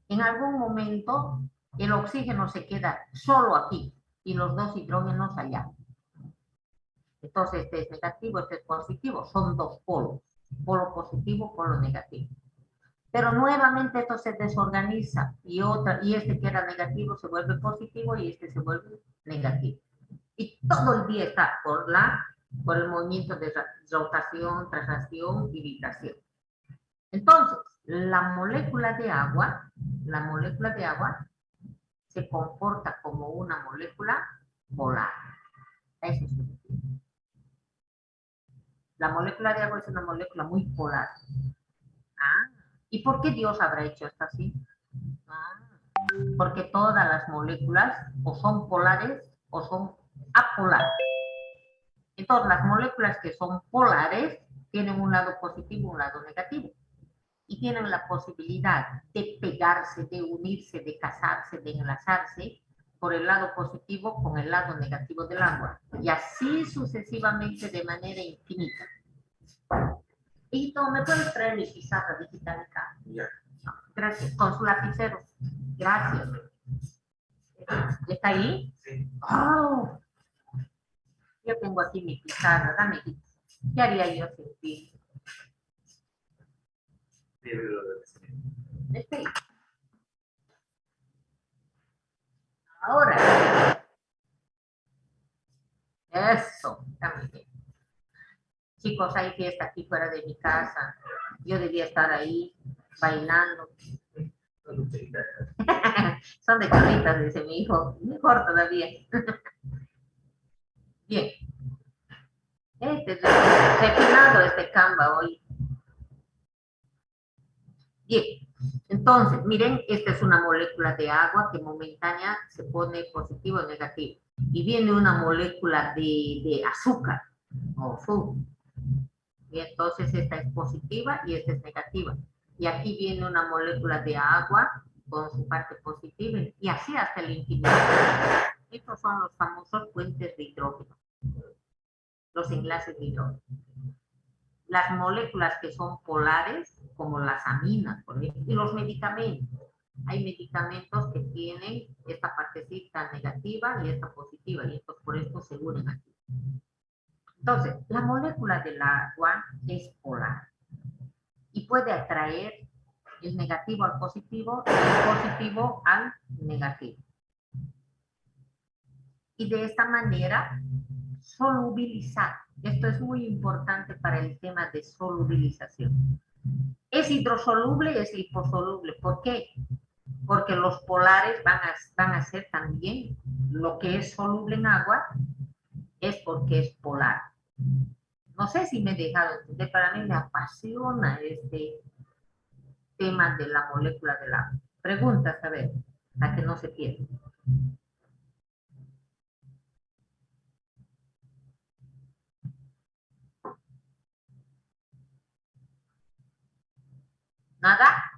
en algún momento el oxígeno se queda solo aquí y los 2 hidrógenos allá. Entonces este es negativo, este es positivo, son 2 polos, polo positivo, polo negativo. Pero nuevamente esto se desorganiza y este que era negativo se vuelve positivo y este se vuelve negativo. Y todo el día está por el movimiento de rotación, traslación y vibración. Entonces, la molécula de agua se comporta como una molécula polar. Eso significa. La molécula de agua es una molécula muy polar. ¿Y por qué Dios habrá hecho esto así? Porque todas las moléculas o son polares o son apolares. Entonces, las moléculas que son polares tienen un lado positivo y un lado negativo. Y tienen la posibilidad de pegarse, de unirse, de casarse, de enlazarse por el lado positivo con el lado negativo del agua. Y así sucesivamente de manera infinita. Y ¿me puedes traer mi pizarra digital acá? Ya. Gracias. Con su lapicero. Gracias. ¿Está ahí? Sí. Oh. Yo tengo aquí mi pizarra. Dame. ¿Qué haría yo sin ti? Ahora. Eso. También. Chicos, hay fiesta aquí fuera de mi casa. Yo debía estar ahí bailando. Son de carritas, dice mi hijo. Mejor todavía. Bien. Este es refinado este Canva hoy. Bien. Entonces, miren, esta es una molécula de agua que momentánea se pone positivo o negativo. Y viene una molécula de azúcar o azúcar. Y entonces esta es positiva y esta es negativa. Y aquí viene una molécula de agua con su parte positiva y así hasta el infinito. Estos son los famosos puentes de hidrógeno, los enlaces de hidrógeno. Las moléculas que son polares, como las aminas, por ejemplo, y los medicamentos. Hay medicamentos que tienen esta partecita negativa y esta positiva, y estos por esto se unen aquí. Entonces, la molécula del agua es polar y puede atraer el negativo al positivo y el positivo al negativo. Y de esta manera, solubilizar. Esto es muy importante para el tema de solubilización. Es hidrosoluble, es liposoluble. ¿Por qué? Porque los polares van a ser también lo que es soluble en agua, es porque es polar. No sé si me he dejado entender, para mí me apasiona este tema de la molécula del agua. Preguntas, a ver, para que no se pierda. ¿Nada?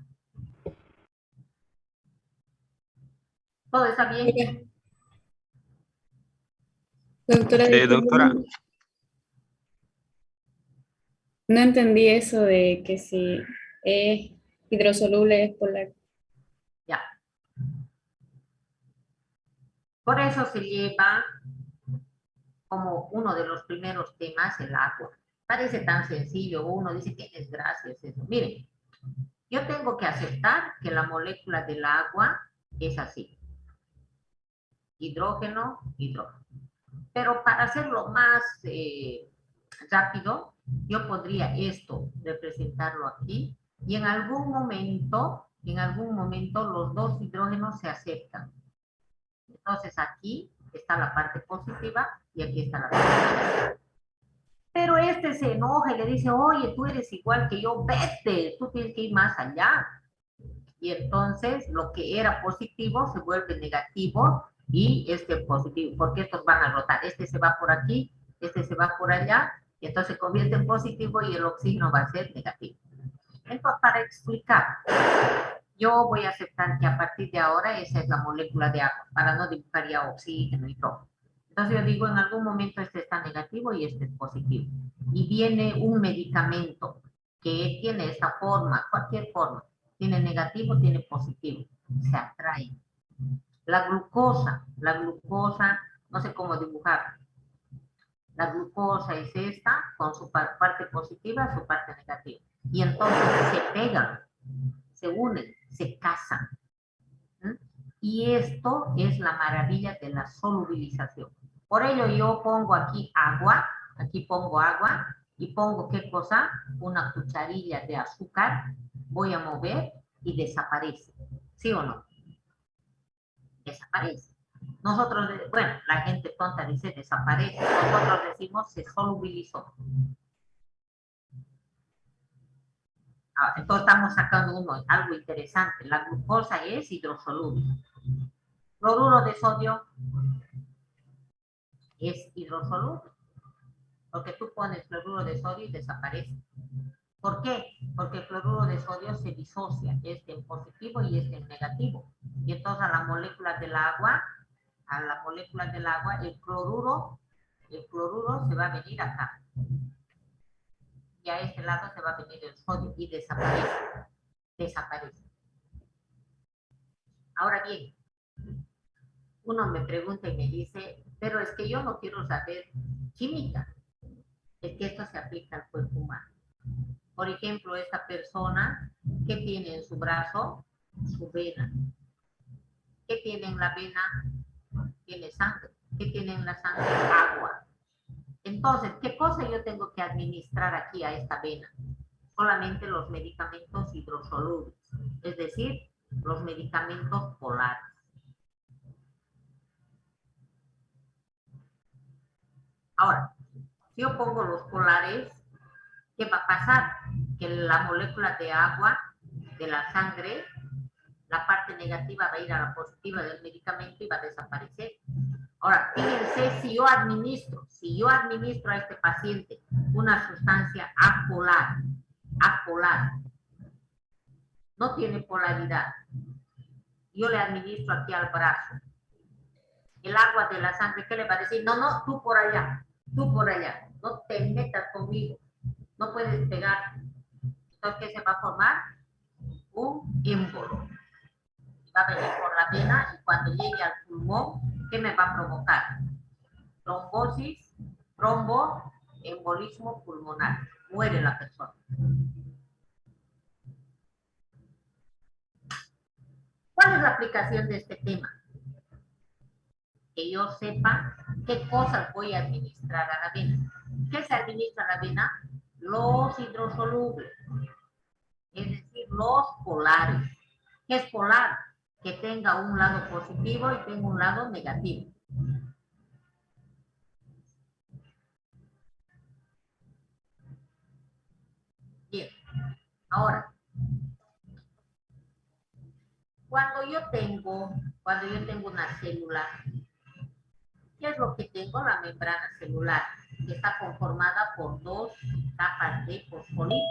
¿Todo está bien? Doctora, doctora. no entendí eso de que si es hidrosoluble es polar. Ya. Por eso se lleva como uno de los primeros temas el agua. Parece tan sencillo, uno dice que es gracias eso. Miren, yo tengo que aceptar que la molécula del agua es así. Hidrógeno, hidrógeno. Pero para hacerlo más rápido, yo podría esto representarlo aquí y en algún momento los dos hidrógenos se acercan. Entonces aquí está la parte positiva y aquí está la parte negativa. Pero este se enoja y le dice, oye, tú eres igual que yo, vete, tú tienes que ir más allá. Y entonces lo que era positivo se vuelve negativo y este positivo, porque estos van a rotar. Este se va por aquí, este se va por allá, y entonces se convierte en positivo y el oxígeno va a ser negativo. Entonces, para explicar, yo voy a aceptar que a partir de ahora esa es la molécula de agua, para no dibujar ya oxígeno y todo. Entonces yo digo, en algún momento este está negativo y este es positivo. Y viene un medicamento que tiene esta forma, cualquier forma. Tiene negativo, tiene positivo. Se atrae. La glucosa, no sé cómo dibujar. La glucosa es esta, con su parte positiva, su parte negativa. Y entonces se pegan, se unen, se casan. Y esto es la maravilla de la solubilización. Por ello yo pongo aquí agua y pongo ¿qué cosa? Una cucharilla de azúcar, voy a mover y desaparece. ¿Sí o no? Desaparece. Nosotros, bueno, la gente tonta dice desaparece, nosotros decimos se solubilizó. Entonces estamos sacando algo interesante. La glucosa es hidrosoluble. Cloruro de sodio es hidrosoluble. Porque tú pones cloruro de sodio y desaparece. ¿Por qué? Porque el cloruro de sodio se disocia, este en positivo y este en negativo. Y entonces a la molécula del agua, el cloruro se va a venir acá. Y a este lado se va a venir el sodio y desaparece. Ahora bien, uno me pregunta y me dice, pero es que yo no quiero saber química. Es que esto se aplica al cuerpo humano. Por ejemplo, esta persona, ¿qué tiene en su brazo? Su vena. ¿Qué tiene en la vena? Tiene sangre. ¿Qué tiene en la sangre? Agua. Entonces, ¿qué cosa yo tengo que administrar aquí a esta vena? Solamente los medicamentos hidrosolubles, es decir, los medicamentos polares. Ahora, si yo pongo los polares, ¿qué va a pasar? Que la molécula de agua de la sangre, la parte negativa va a ir a la positiva del medicamento y va a desaparecer. Ahora, fíjense, si yo administro a este paciente una sustancia apolar, no tiene polaridad, yo le administro aquí al brazo, el agua de la sangre, ¿qué le va a decir? No, no, tú por allá, no te metas conmigo, no puedes pegar. Entonces, ¿qué se va a formar? Un émbolo. Va a venir por la vena y cuando llegue al pulmón, ¿qué me va a provocar? Trombosis, tromboembolismo pulmonar. Muere la persona. ¿Cuál es la aplicación de este tema? Que yo sepa qué cosas voy a administrar a la vena. ¿Qué se administra a la vena? Los hidrosolubles, es decir, los polares. ¿Qué es polar? Que tenga un lado positivo y tenga un lado negativo. Ahora, cuando yo tengo una célula, ¿qué es lo que tengo? La membrana celular, que está conformada por dos capas de fosfolípidos.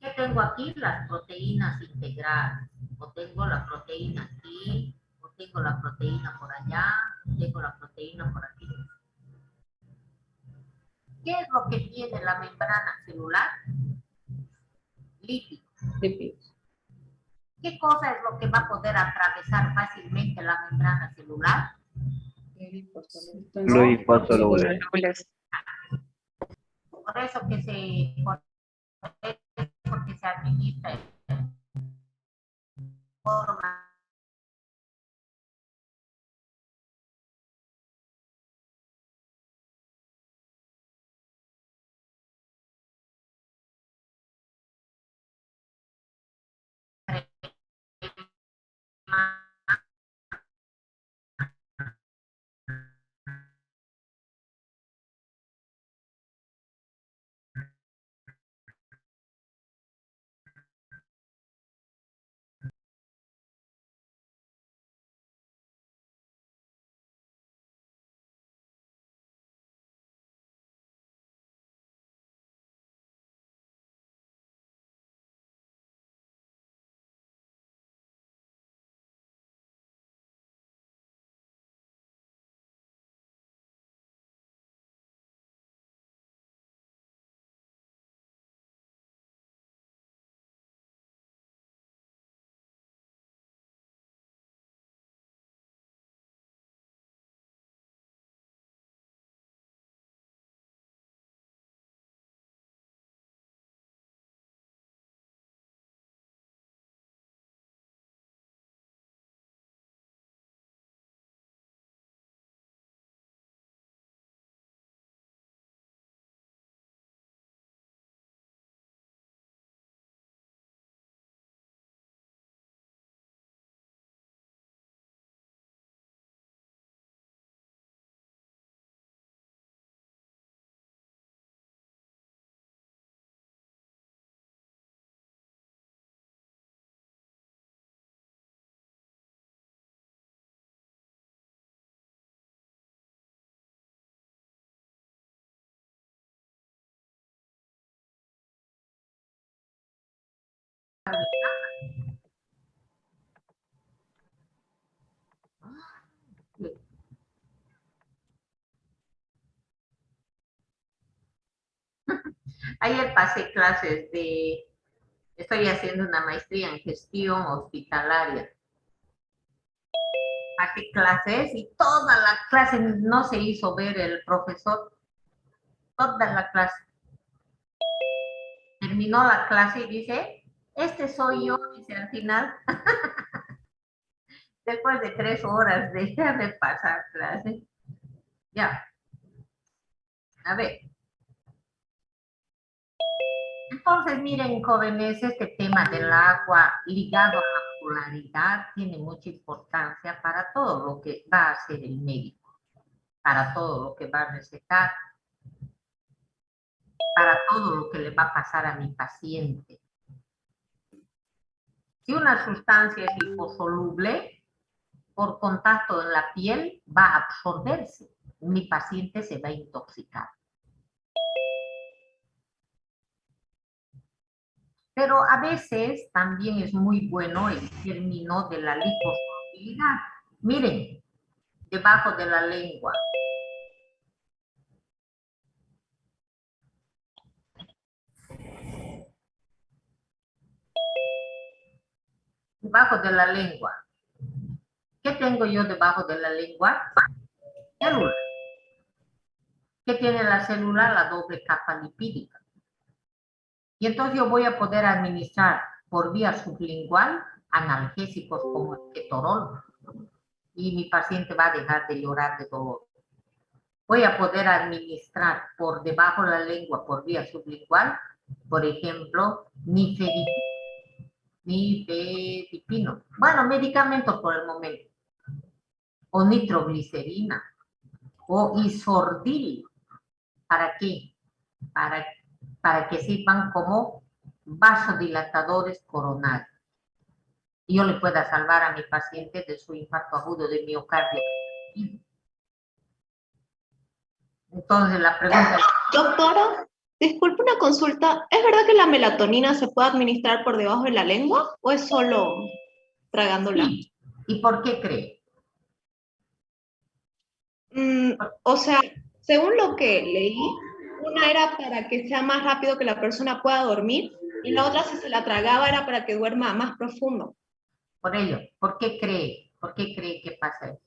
¿Qué tengo aquí? Las proteínas integrales. O tengo la proteína aquí, o tengo la proteína por allá, o tengo la proteína por aquí. ¿Qué es lo que tiene la membrana celular? Lípidos. Lípidos. ¿Qué cosa es lo que va a poder atravesar fácilmente la membrana celular? Los hipósolubles. Por eso que se administra en forma Ayer pasé clases estoy haciendo una maestría en gestión hospitalaria. Pasé clases y toda la clase no se hizo ver el profesor, toda la clase. Terminó la clase y dice, este soy yo, dice al final, después de 3 horas de pasar clase. Ya. A ver. Entonces, miren, jóvenes, este tema del agua ligado a la polaridad tiene mucha importancia para todo lo que va a hacer el médico, para todo lo que va a recetar, para todo lo que le va a pasar a mi paciente. Si una sustancia es liposoluble, por contacto en la piel va a absorberse. Mi paciente se va a intoxicar. Pero a veces también es muy bueno el término de la liposolubilidad. Miren, debajo de la lengua. Debajo de la lengua. ¿Qué tengo yo debajo de la lengua? Célula. ¿Qué tiene la célula? La doble capa lipídica. Y entonces yo voy a poder administrar por vía sublingual analgésicos como el ketorol. Y mi paciente va a dejar de llorar de dolor. Voy a poder administrar por debajo de la lengua, por vía sublingual, por ejemplo, nifedipino. Bueno, medicamentos por el momento. O nitroglicerina. O isordil. ¿Para qué? Para para que sirvan como vasodilatadores coronarios. Y yo le pueda salvar a mi paciente de su infarto agudo de miocardio. Entonces, la pregunta es, Doctora, disculpe una consulta. ¿Es verdad que la melatonina se puede administrar por debajo de la lengua o es solo tragándola? sí. ¿Y por qué cree? O sea, según lo que leí, una era para que sea más rápido que la persona pueda dormir y la otra, si se la tragaba, era para que duerma más profundo. Por ello, ¿por qué cree? ¿Por qué cree que pasa eso?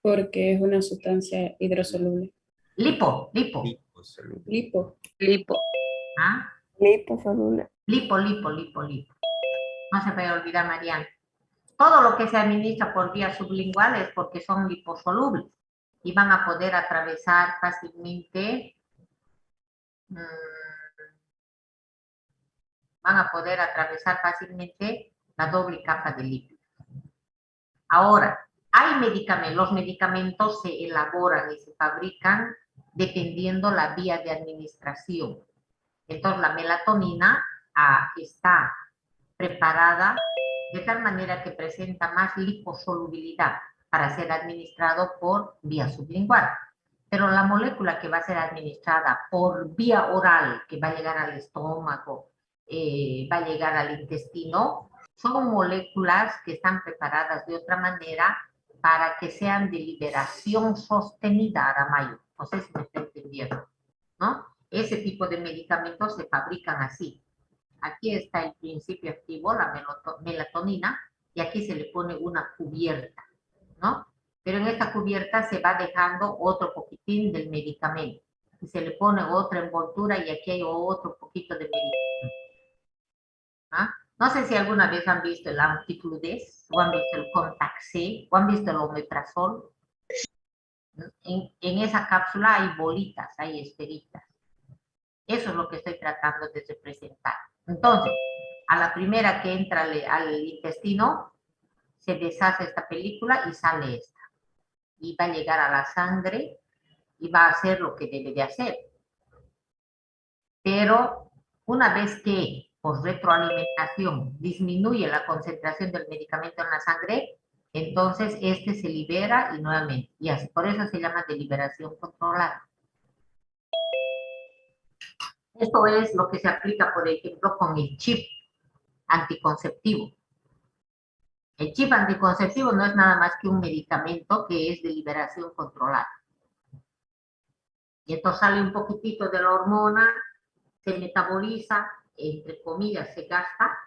Porque es una sustancia hidrosoluble. Lipo. Lipo. Lipo. ¿Ah? Liposoluble. Lipo. No se puede olvidar, Mariana. Todo lo que se administra por vía sublingual es porque son liposolubles y van a poder atravesar fácilmente, la doble capa de lípidos. Ahora, hay medicamentos, los medicamentos se elaboran y se fabrican dependiendo la vía de administración. Entonces, la melatonina está preparada de tal manera que presenta más liposolubilidad para ser administrado por vía sublingual. Pero la molécula que va a ser administrada por vía oral, que va a llegar al estómago, va a llegar al intestino, son moléculas que están preparadas de otra manera para que sean de liberación sostenida, Aramayo. No sé si me está entendiendo, ¿no? Ese tipo de medicamentos se fabrican así. Aquí está el principio activo, la melatonina, y aquí se le pone una cubierta, ¿no? Pero en esta cubierta se va dejando otro poquitín del medicamento. Y se le pone otra envoltura y aquí hay otro poquito de medicamento. ¿Ah? No sé si alguna vez han visto el antifludes, o han visto el Contac-C, o han visto el omeprazol. En esa cápsula hay bolitas, hay esferitas. Eso es lo que estoy tratando de representar. Entonces, a la primera que entra al intestino, se deshace esta película y sale esta. Y va a llegar a la sangre y va a hacer lo que debe de hacer. Pero una vez que por retroalimentación disminuye la concentración del medicamento en la sangre, entonces este se libera y nuevamente. Y así, por eso se llama de liberación controlada. Esto es lo que se aplica, por ejemplo, con el chip anticonceptivo. El chip anticonceptivo no es nada más que un medicamento que es de liberación controlada. Y entonces sale un poquitito de la hormona, se metaboliza, entre comillas, se gasta,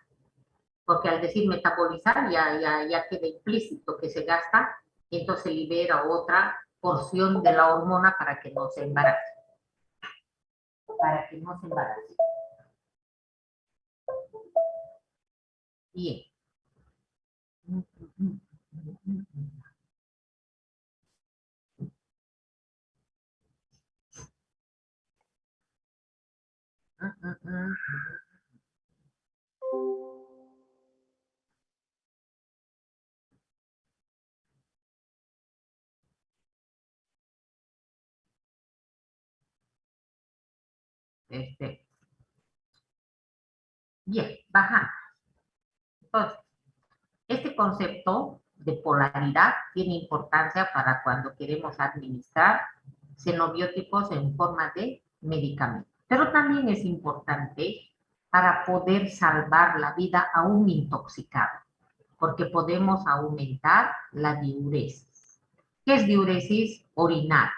porque al decir metabolizar ya queda implícito que se gasta, y entonces se libera otra porción de la hormona para que no se embarace. Bien. Bien, baja. Entonces, este concepto de polaridad tiene importancia para cuando queremos administrar xenobióticos en forma de medicamento. Pero también es importante para poder salvar la vida a un intoxicado, porque podemos aumentar la diuresis. ¿Qué es diuresis? Orinar.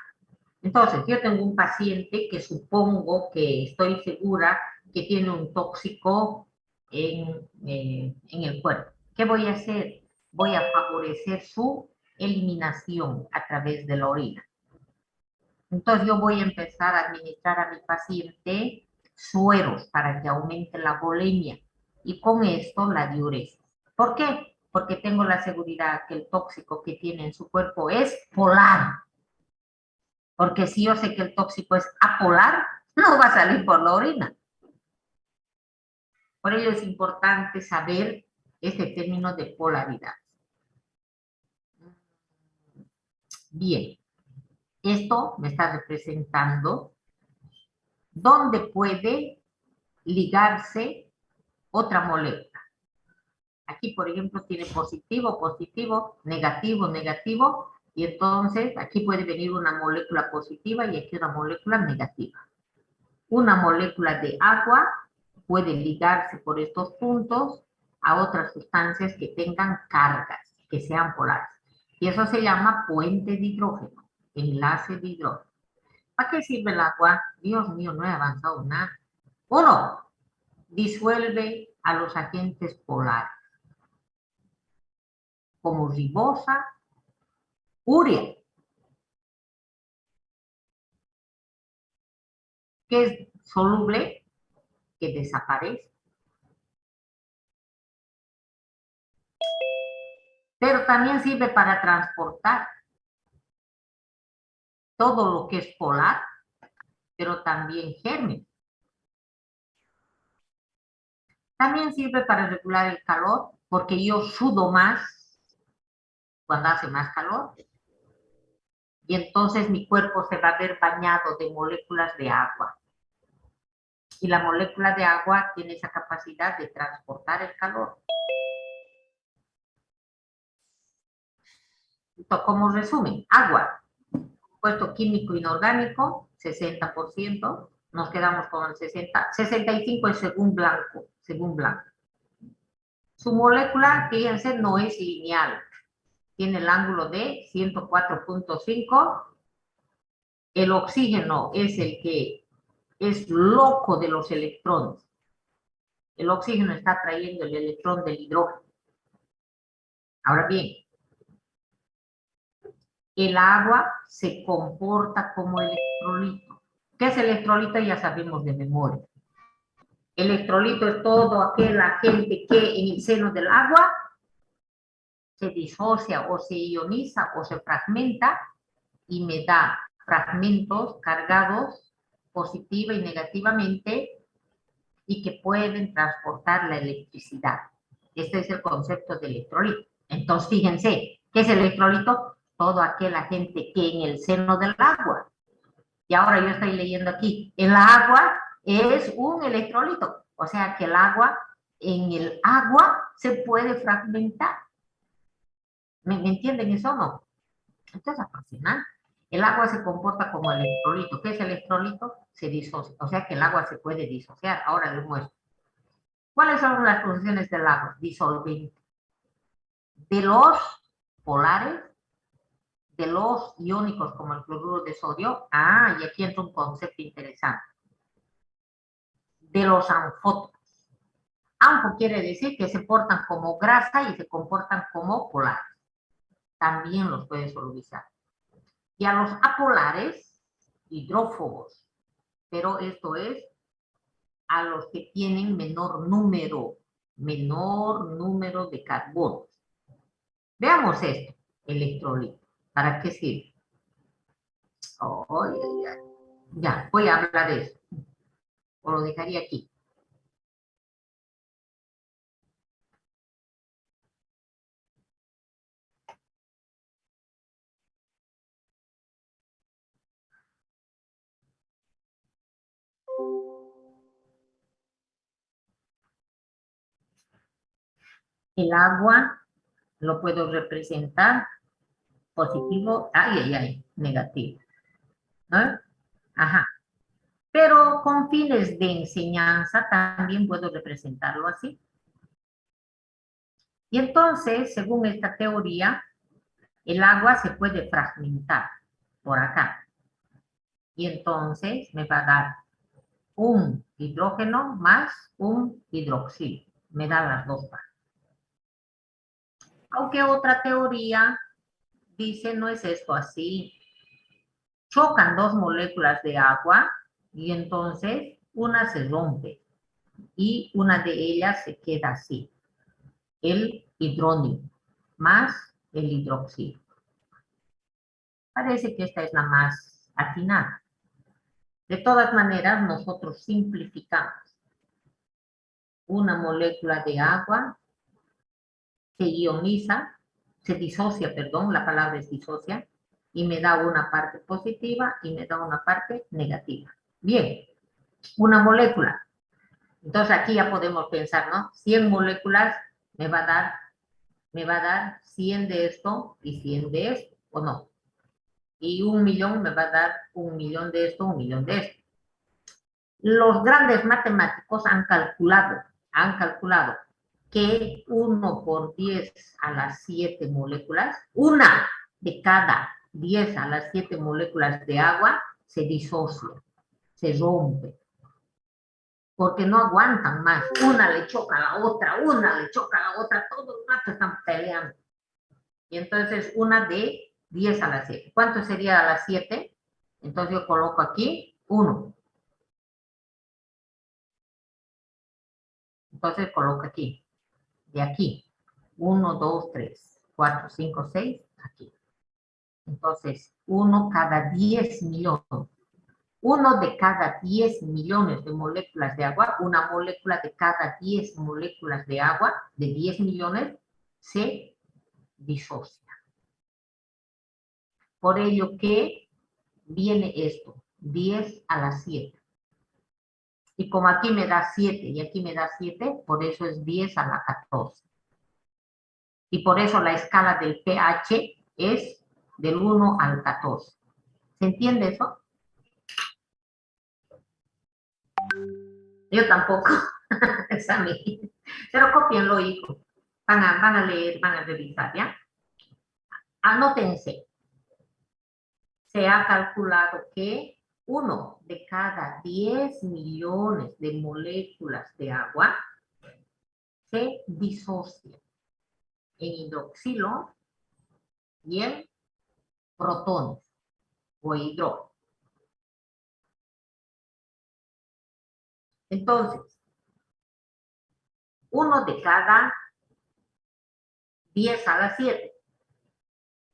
Entonces, yo tengo un paciente que supongo que estoy segura que tiene un tóxico en el cuerpo. ¿Qué voy a hacer? Voy a favorecer su eliminación a través de la orina. Entonces, yo voy a empezar a administrar a mi paciente sueros para que aumente la volemia y con esto la diuresis. ¿Por qué? Porque tengo la seguridad que el tóxico que tiene en su cuerpo es polar. Porque si yo sé que el tóxico es apolar, no va a salir por la orina. Por ello es importante saber este término de polaridad. Bien, esto me está representando donde puede ligarse otra molécula. Aquí, por ejemplo, tiene positivo, positivo, negativo, negativo, y entonces aquí puede venir una molécula positiva y aquí una molécula negativa. Una molécula de agua puede ligarse por estos puntos a otras sustancias que tengan cargas, que sean polares. Y eso se llama puente de hidrógeno, enlace de hidrógeno. ¿Para qué sirve el agua? Dios mío, no he avanzado nada. 1. Disuelve a los agentes polares, como ribosa, urea, que es soluble, que desaparece. Pero también sirve para transportar todo lo que es polar, pero también gérmenes. También sirve para regular el calor, porque yo sudo más cuando hace más calor. Y entonces mi cuerpo se va a ver bañado de moléculas de agua. Y la molécula de agua tiene esa capacidad de transportar el calor. Entonces, como resumen, agua, compuesto químico inorgánico, 60%, nos quedamos con el 60, 65 es según blanco, Su molécula, fíjense, no es lineal, tiene el ángulo de 104.5, el oxígeno es el que es loco de los electrones. El oxígeno está trayendo el electrón del hidrógeno. Ahora bien, el agua se comporta como electrolito. ¿Qué es electrolito? Ya sabemos de memoria. Electrolito es todo aquel agente que en el seno del agua se disocia o se ioniza o se fragmenta y me da fragmentos cargados positiva y negativamente y que pueden transportar la electricidad. Este es el concepto de electrolito. Entonces, fíjense, ¿qué es el electrolito? Todo aquel agente que en el seno del agua. Y ahora yo estoy leyendo aquí, el agua es un electrolito. O sea que el agua, en el agua se puede fragmentar. ¿Me entienden eso o no? Esto es apasionante. El agua se comporta como electrolito. ¿Qué es electrolito? Se disocia. O sea que el agua se puede disociar. Ahora les muestro. ¿Cuáles son las funciones del agua? Disolvente. De los polares, de los iónicos como el cloruro de sodio. Y aquí entra un concepto interesante. De los anfóticos. Anfo quiere decir que se portan como grasa y se comportan como polares. También los puede solubilizar. Y a los apolares, hidrófobos. Pero esto es a los que tienen menor número de carbonos. Veamos esto, electrolito. ¿Para qué sirve? Ya, voy a hablar de eso. O lo dejaría aquí. El agua lo puedo representar positivo, negativo. ¿No? Ajá. Pero con fines de enseñanza también puedo representarlo así. Y entonces, según esta teoría, el agua se puede fragmentar por acá. Y entonces me va a dar un hidrógeno más un hidroxilo. Me da las dos partes. Aunque otra teoría dice, no es esto así. Chocan dos moléculas de agua y entonces una se rompe y una de ellas se queda así. El hidrónio más el hidroxilo. Parece que esta es la más afinada. De todas maneras, nosotros simplificamos. Una molécula de agua se ioniza, se disocia, perdón, la palabra es disocia, y me da una parte positiva y me da una parte negativa. Bien, una molécula. Entonces aquí ya podemos pensar, ¿no? 100 moléculas me va a dar 100 de esto y 100 de esto, ¿o no? Y 1.000.000 me va a dar 1.000.000 de esto, 1.000.000 de esto. Los grandes matemáticos han calculado que 1 por 10 a las 7 moléculas, una de cada 10 a las 7 moléculas de agua se disocia, se rompe, porque no aguantan más. Una le choca a la otra, todo el rato están peleando. Y entonces una de 10 a las 7. ¿Cuánto sería a las 7? Entonces yo coloco aquí 1. Entonces coloco aquí, de aquí, 1, 2, 3, 4, 5, 6, aquí. Entonces, 1 cada 10 millones. 1 de cada 10 millones de moléculas de agua, una molécula de cada 10 moléculas de agua, de 10 millones, se disocia. Por ello que viene esto, 10 a la 7. Y como aquí me da 7 y aquí me da 7, por eso es 10 a la 14. Y por eso la escala del pH es del 1 al 14. ¿Se entiende eso? Yo tampoco. Pero copienlo, hijo. Van a leer, van a revisar, ¿ya? Anótense. Se ha calculado que 1 de cada 10 millones de moléculas de agua se disocia en hidroxilo y en protones o hidrógeno. Entonces, 1 de cada 10 a la 7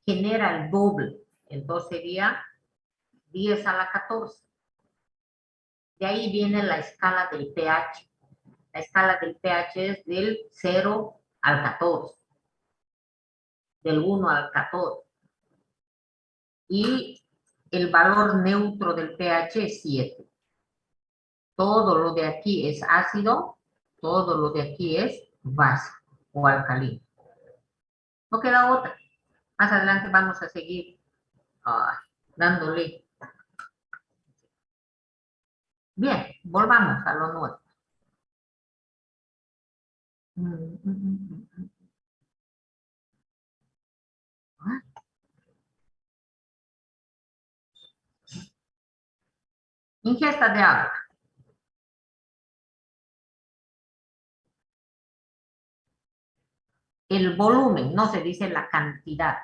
genera el doble. Entonces sería 10 a la 14. De ahí viene la escala del pH. La escala del pH es del 0 al 14. Del 1 al 14. Y el valor neutro del pH es 7. Todo lo de aquí es ácido, todo lo de aquí es básico o alcalino. No queda otra. Más adelante vamos a seguir dándole. Bien, volvamos a lo nuevo. Ingesta de agua. El volumen, no se dice la cantidad.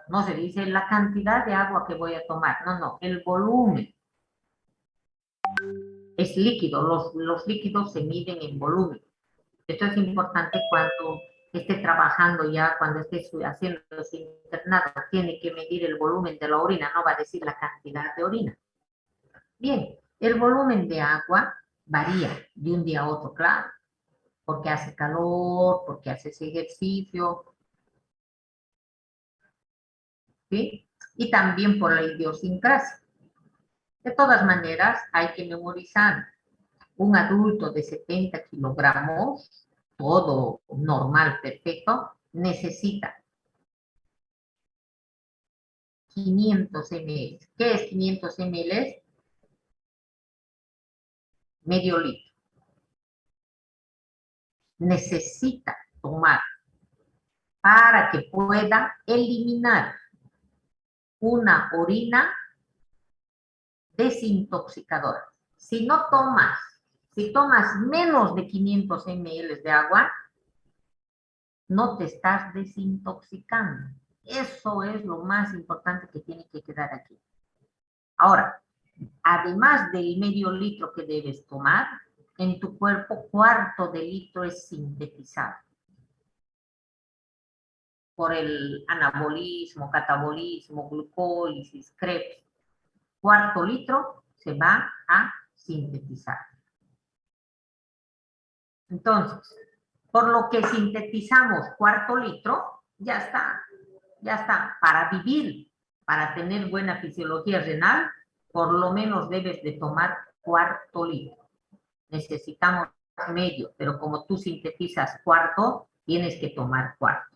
No se dice la cantidad de agua que voy a tomar. No, no, el volumen. Es líquido, los líquidos se miden en volumen. Esto es importante cuando esté trabajando ya, cuando esté haciendo su internado, tiene que medir el volumen de la orina, no va a decir la cantidad de orina. Bien, el volumen de agua varía de un día a otro, claro, porque hace calor, porque hace ese ejercicio, ¿sí? Y también por la idiosincrasia. De todas maneras, hay que memorizar. Un adulto de 70 kilogramos, todo normal, perfecto, necesita 500 ml. ¿Qué es 500 ml? Medio litro. Necesita tomar para que pueda eliminar una orina desintoxicadora. Si no tomas, si tomas menos de 500 ml de agua, no te estás desintoxicando. Eso es lo más importante que tiene que quedar aquí. Ahora, además del medio litro que debes tomar, en tu cuerpo, cuarto de litro es sintetizado por el anabolismo, catabolismo, glucólisis, Krebs. Cuarto litro se va a sintetizar. Entonces, por lo que sintetizamos cuarto litro, ya está. Para vivir, para tener buena fisiología renal, por lo menos debes de tomar cuarto litro. necesitamos medio, pero como tú sintetizas cuarto, tienes que tomar cuarto.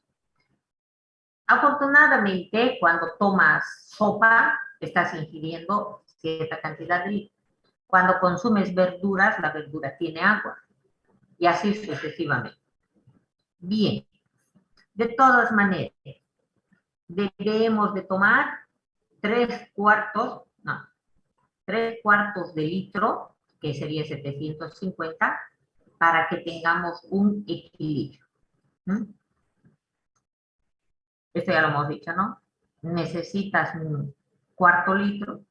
Afortunadamente, cuando tomas sopa, estás ingiriendo cierta cantidad de líquido. Cuando consumes verduras, la verdura tiene agua. Y así sucesivamente. Bien. De todas maneras, debemos de tomar 3/4 de litro, que sería 750, para que tengamos un equilibrio. Esto ya lo hemos dicho, ¿no? Necesitas un cuarto litro,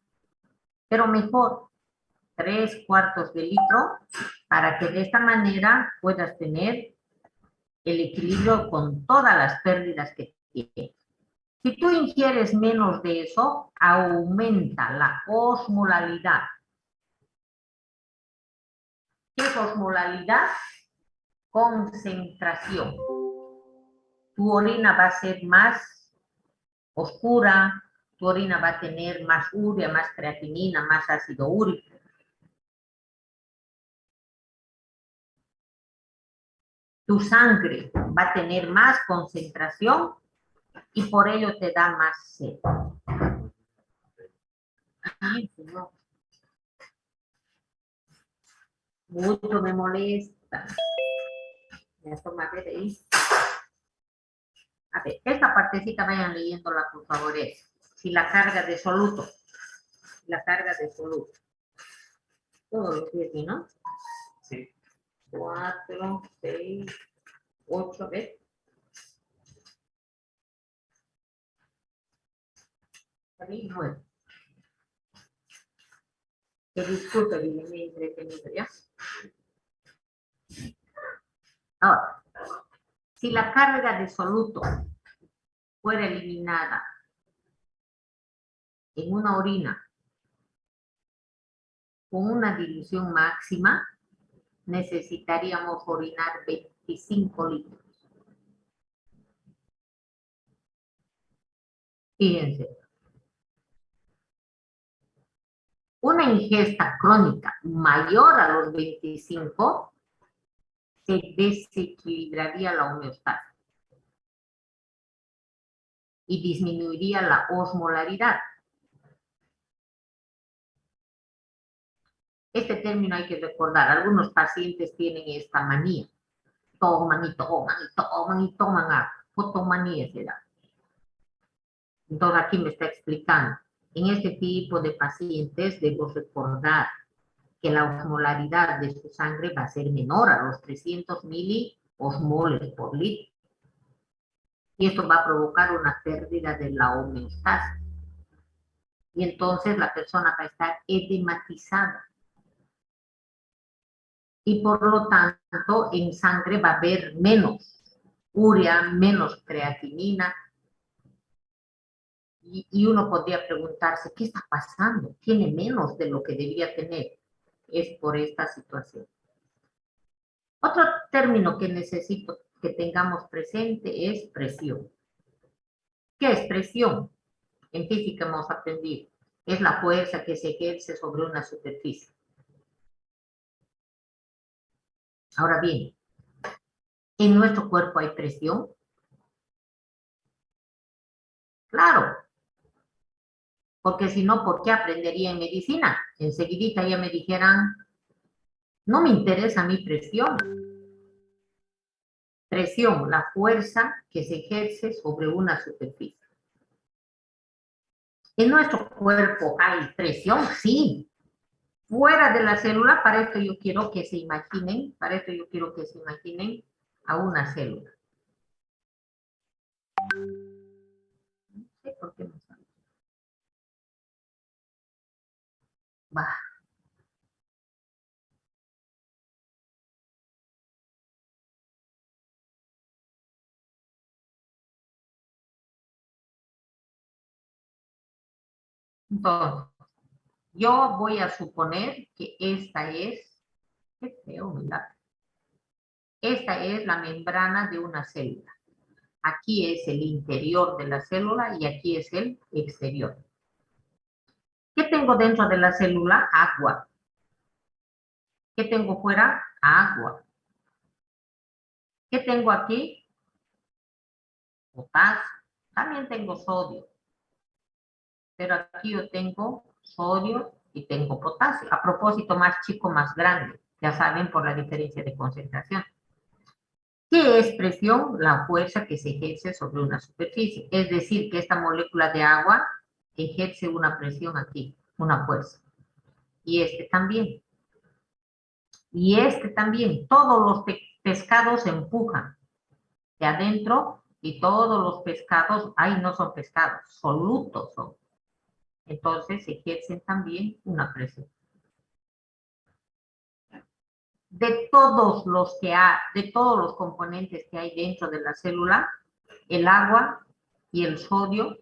pero mejor 3/4 de litro, para que de esta manera puedas tener el equilibrio con todas las pérdidas que tienes. Si tú ingieres menos de eso, aumenta la osmolalidad. ¿Qué es osmolalidad? Concentración. Tu orina va a ser más oscura, tu orina va a tener más urea, más creatinina, más ácido úrico. Tu sangre va a tener más concentración y por ello te da más sed. Ay, Señor. Mucho me molesta. Voy a tomar de ahí. A ver, esta partecita vayan leyéndola, por favor. Es si la carga de soluto. La carga de soluto. Todos los 10, ¿no? Sí. 4, 6, 8, ¿ves? También 9. Que disculpe, me he entretenido ya. Ahora, si la carga de soluto fuera eliminada en una orina con una dilución máxima, necesitaríamos orinar 25 litros. Fíjense. Una ingesta crónica mayor a los 25 se desequilibraría la homeostasis y disminuiría la osmolaridad. Este término hay que recordar, algunos pacientes tienen esta manía. Toman y toman y toman y toman agua. Fotomanía se da. Entonces aquí me está explicando. En este tipo de pacientes debo recordar que la osmolaridad de su sangre va a ser menor a los 300 miliosmoles por litro. Y esto va a provocar una pérdida de la homeostasis. Y entonces la persona va a estar edematizada. Y por lo tanto en sangre va a haber menos urea, menos creatinina. Y uno podría preguntarse, ¿qué está pasando? Tiene menos de lo que debía tener. Es por esta situación. Otro término que necesito que tengamos presente es presión. ¿Qué es presión? En física hemos aprendido. Es la fuerza que se ejerce sobre una superficie. Ahora bien, ¿en nuestro cuerpo hay presión? Claro. Porque si no, ¿por qué aprendería en medicina? Enseguidita ya me dijeran, no me interesa mi presión. Presión, la fuerza que se ejerce sobre una superficie. ¿En nuestro cuerpo hay presión? Sí. Fuera de la célula, para esto yo quiero que se imaginen, a una célula. No sé por qué no sale. Va. Entonces, yo voy a suponer que esta es, qué feo, ¿verdad? Esta es la membrana de una célula. Aquí es el interior de la célula y aquí es el exterior. ¿Qué tengo dentro de la célula? Agua. ¿Qué tengo fuera? Agua. ¿Qué tengo aquí? Potasio. También tengo sodio. Pero aquí yo tengo sodio y tengo potasio. A propósito, más chico, más grande. Ya saben, por la diferencia de concentración. ¿Qué es presión? La fuerza que se ejerce sobre una superficie. Es decir, que esta molécula de agua ejerce una presión aquí, una fuerza. Y este también. Y este también. Todos los pescados se empujan de adentro y todos los pescados, ahí no son pescados, solutos son. Entonces ejercen también una presión. De todos los componentes que hay dentro de la célula, el agua y el sodio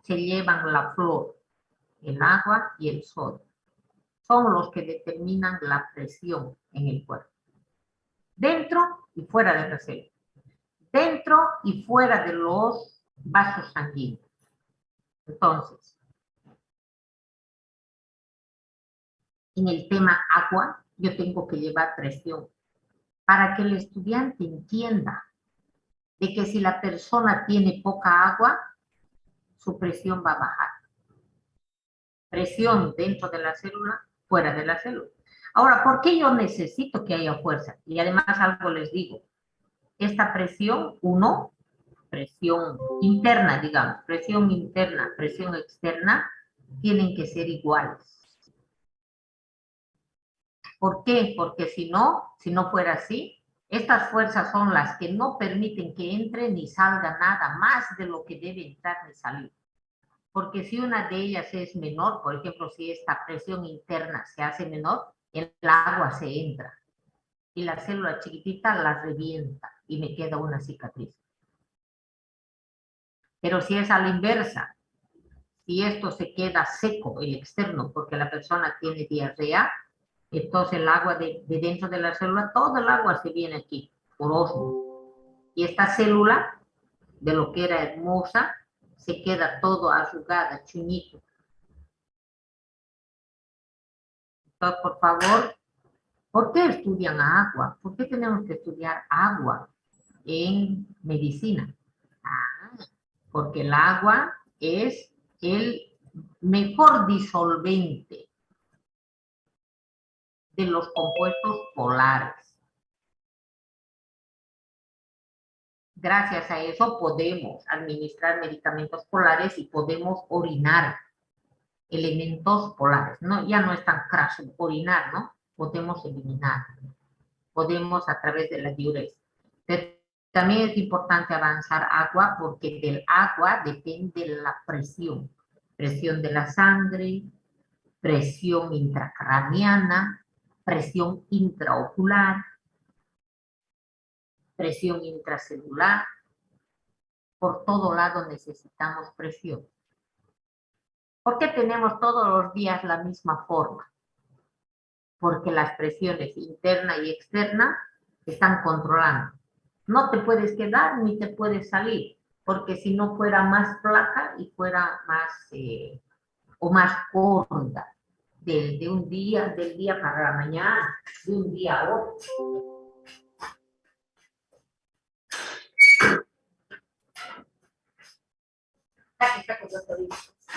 se llevan la flor. El agua y el sodio son los que determinan la presión en el cuerpo. Dentro y fuera de la célula. Dentro y fuera de los vasos sanguíneos. Entonces, en el tema agua, yo tengo que llevar presión para que el estudiante entienda de que si la persona tiene poca agua, su presión va a bajar. Presión dentro de la célula, fuera de la célula. Ahora, ¿por qué yo necesito que haya fuerza? Y además algo les digo. Esta presión, presión interna, digamos, presión interna, presión externa, tienen que ser iguales. ¿Por qué? Porque si no fuera así, estas fuerzas son las que no permiten que entre ni salga nada más de lo que debe entrar ni salir. Porque si una de ellas es menor, por ejemplo, si esta presión interna se hace menor, el agua se entra y la célula chiquitita la revienta y me queda una cicatriz. Pero si es a la inversa, si esto se queda seco, el externo, porque la persona tiene diarrea, entonces el agua de dentro de la célula, todo el agua se viene aquí, por osmosis. Y esta célula, de lo que era hermosa, se queda todo arrugada, chuñito. Entonces, por favor, ¿por qué estudian agua? ¿Por qué tenemos que estudiar agua en medicina? Porque el agua es el mejor disolvente de los compuestos polares. Gracias a eso podemos administrar medicamentos polares y podemos orinar elementos polares, ¿no? Ya no es tan craso orinar, ¿no? Podemos eliminar, podemos a través de la diuresis. Pero también es importante avanzar agua porque del agua depende la presión de la sangre, presión intracraneana, presión intraocular, presión intracelular. Por todo lado necesitamos presión. ¿Por qué tenemos todos los días la misma forma? Porque las presiones interna y externa están controlando. No te puedes quedar ni te puedes salir, porque si no fuera más flaca y fuera más o más gorda del día para la mañana, de un día a otro.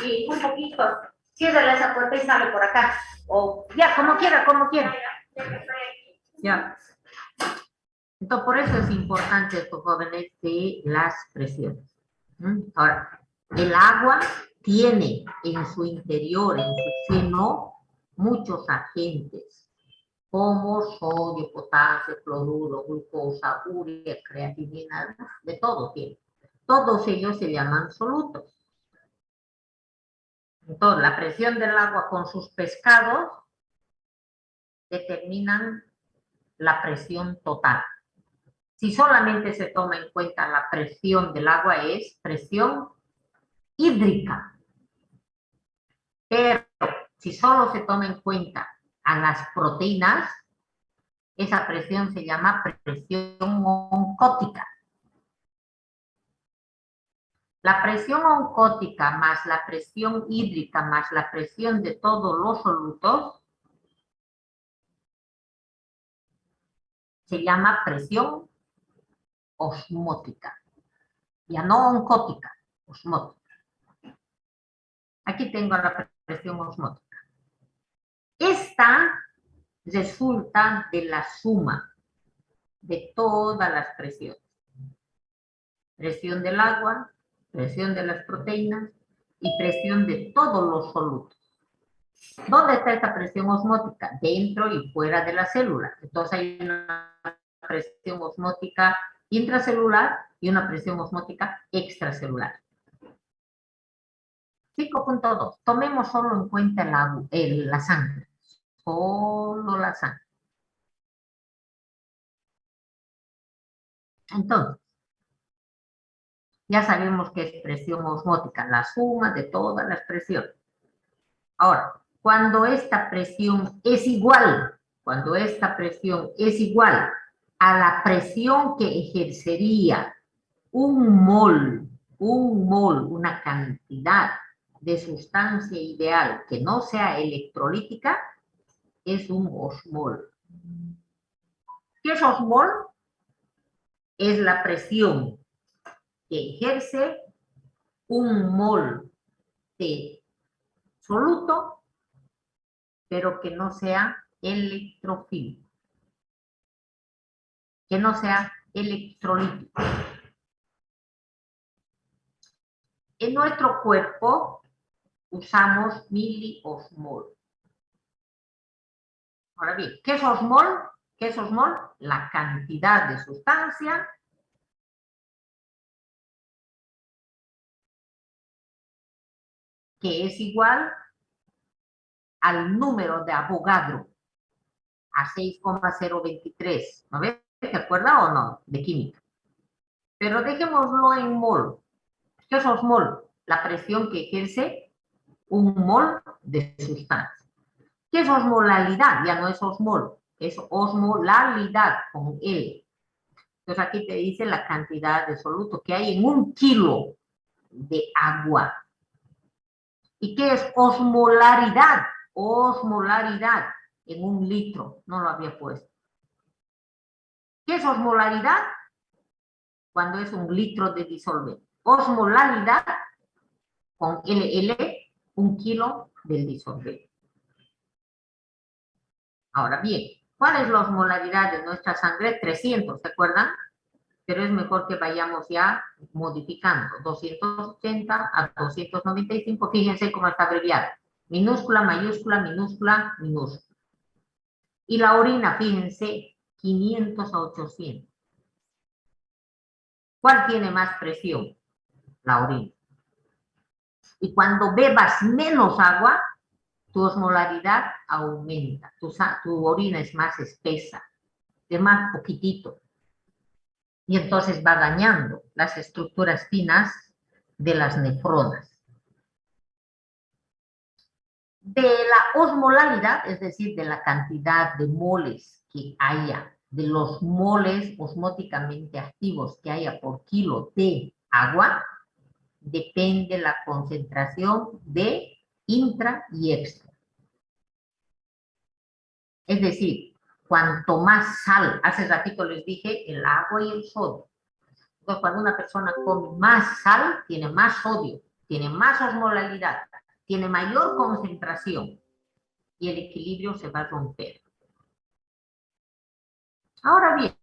Y un poquito, ciérrale esa puerta y sale por acá. O ya, como quiera, como quiera. Ya. Entonces, por eso es importante estos jóvenes de las presiones. Ahora, el agua tiene en su interior, en su seno, muchos agentes, como sodio, potasio, cloruro, glucosa, urea, creatinina, de todo tiene. Todos ellos se llaman solutos. Entonces, la presión del agua con sus pescados determinan la presión total. Si solamente se toma en cuenta la presión del agua, es presión hídrica. Pero si solo se toma en cuenta a las proteínas, esa presión se llama presión oncótica. La presión oncótica más la presión hídrica más la presión de todos los solutos Se llama presión osmótica. Ya no oncótica, osmótica. Aquí tengo la presión osmótica. Esta resulta de la suma de todas las presiones. Presión del agua, presión de las proteínas y presión de todos los solutos. ¿Dónde está esta presión osmótica? Dentro y fuera de la célula. Entonces hay una presión osmótica intracelular y una presión osmótica extracelular. 5.2. Tomemos solo en cuenta la sangre. Solo la sangre. Entonces, ya sabemos que es presión osmótica, la suma de todas las presiones. Ahora, cuando esta presión es igual, a la presión que ejercería un mol, una cantidad de sustancia ideal que no sea electrolítica, es un osmol. ¿Qué es osmol? Es la presión que ejerce un mol de soluto, pero que no sea electrofílico, que no sea electrolítico. En nuestro cuerpo usamos miliosmol. Ahora bien, ¿qué es osmol? ¿Qué es osmol? La cantidad de sustancia que es igual al número de Avogadro, a 6,023. ¿No ves? ¿Se acuerda o no? De química. Pero dejémoslo en mol. ¿Qué es osmol? La presión que ejerce un mol de sustancia. ¿Qué es osmolalidad? Ya no es osmol, es osmolalidad con L. Entonces aquí te dice la cantidad de soluto que hay en 1 kilo de agua. ¿Y qué es osmolaridad? Osmolaridad en 1 litro. No lo había puesto. ¿Qué es osmolaridad? Cuando es 1 litro de disolvente. Osmolalidad con LL, 1 kilo del disolvente. Ahora bien, ¿cuál es la osmolaridad de nuestra sangre? 300, ¿se acuerdan? Pero es mejor que vayamos ya modificando. 280 a 295, fíjense cómo está abreviado. Minúscula, mayúscula, minúscula, minúscula. Y la orina, fíjense, 500 a 800. ¿Cuál tiene más presión? La orina. Y cuando bebas menos agua, tu osmolaridad aumenta. Tu orina es más espesa, de más poquitito. Y entonces va dañando las estructuras finas de las nefronas. De la osmolalidad, es decir, de la cantidad de moles que haya, de los moles osmóticamente activos que haya por kilo de agua, depende la concentración de intra y extra. Es decir, cuanto más sal, hace ratito les dije, el agua y el sodio. Entonces, cuando una persona come más sal, tiene más sodio, tiene más osmolalidad, tiene mayor concentración y el equilibrio se va a romper. Ahora bien,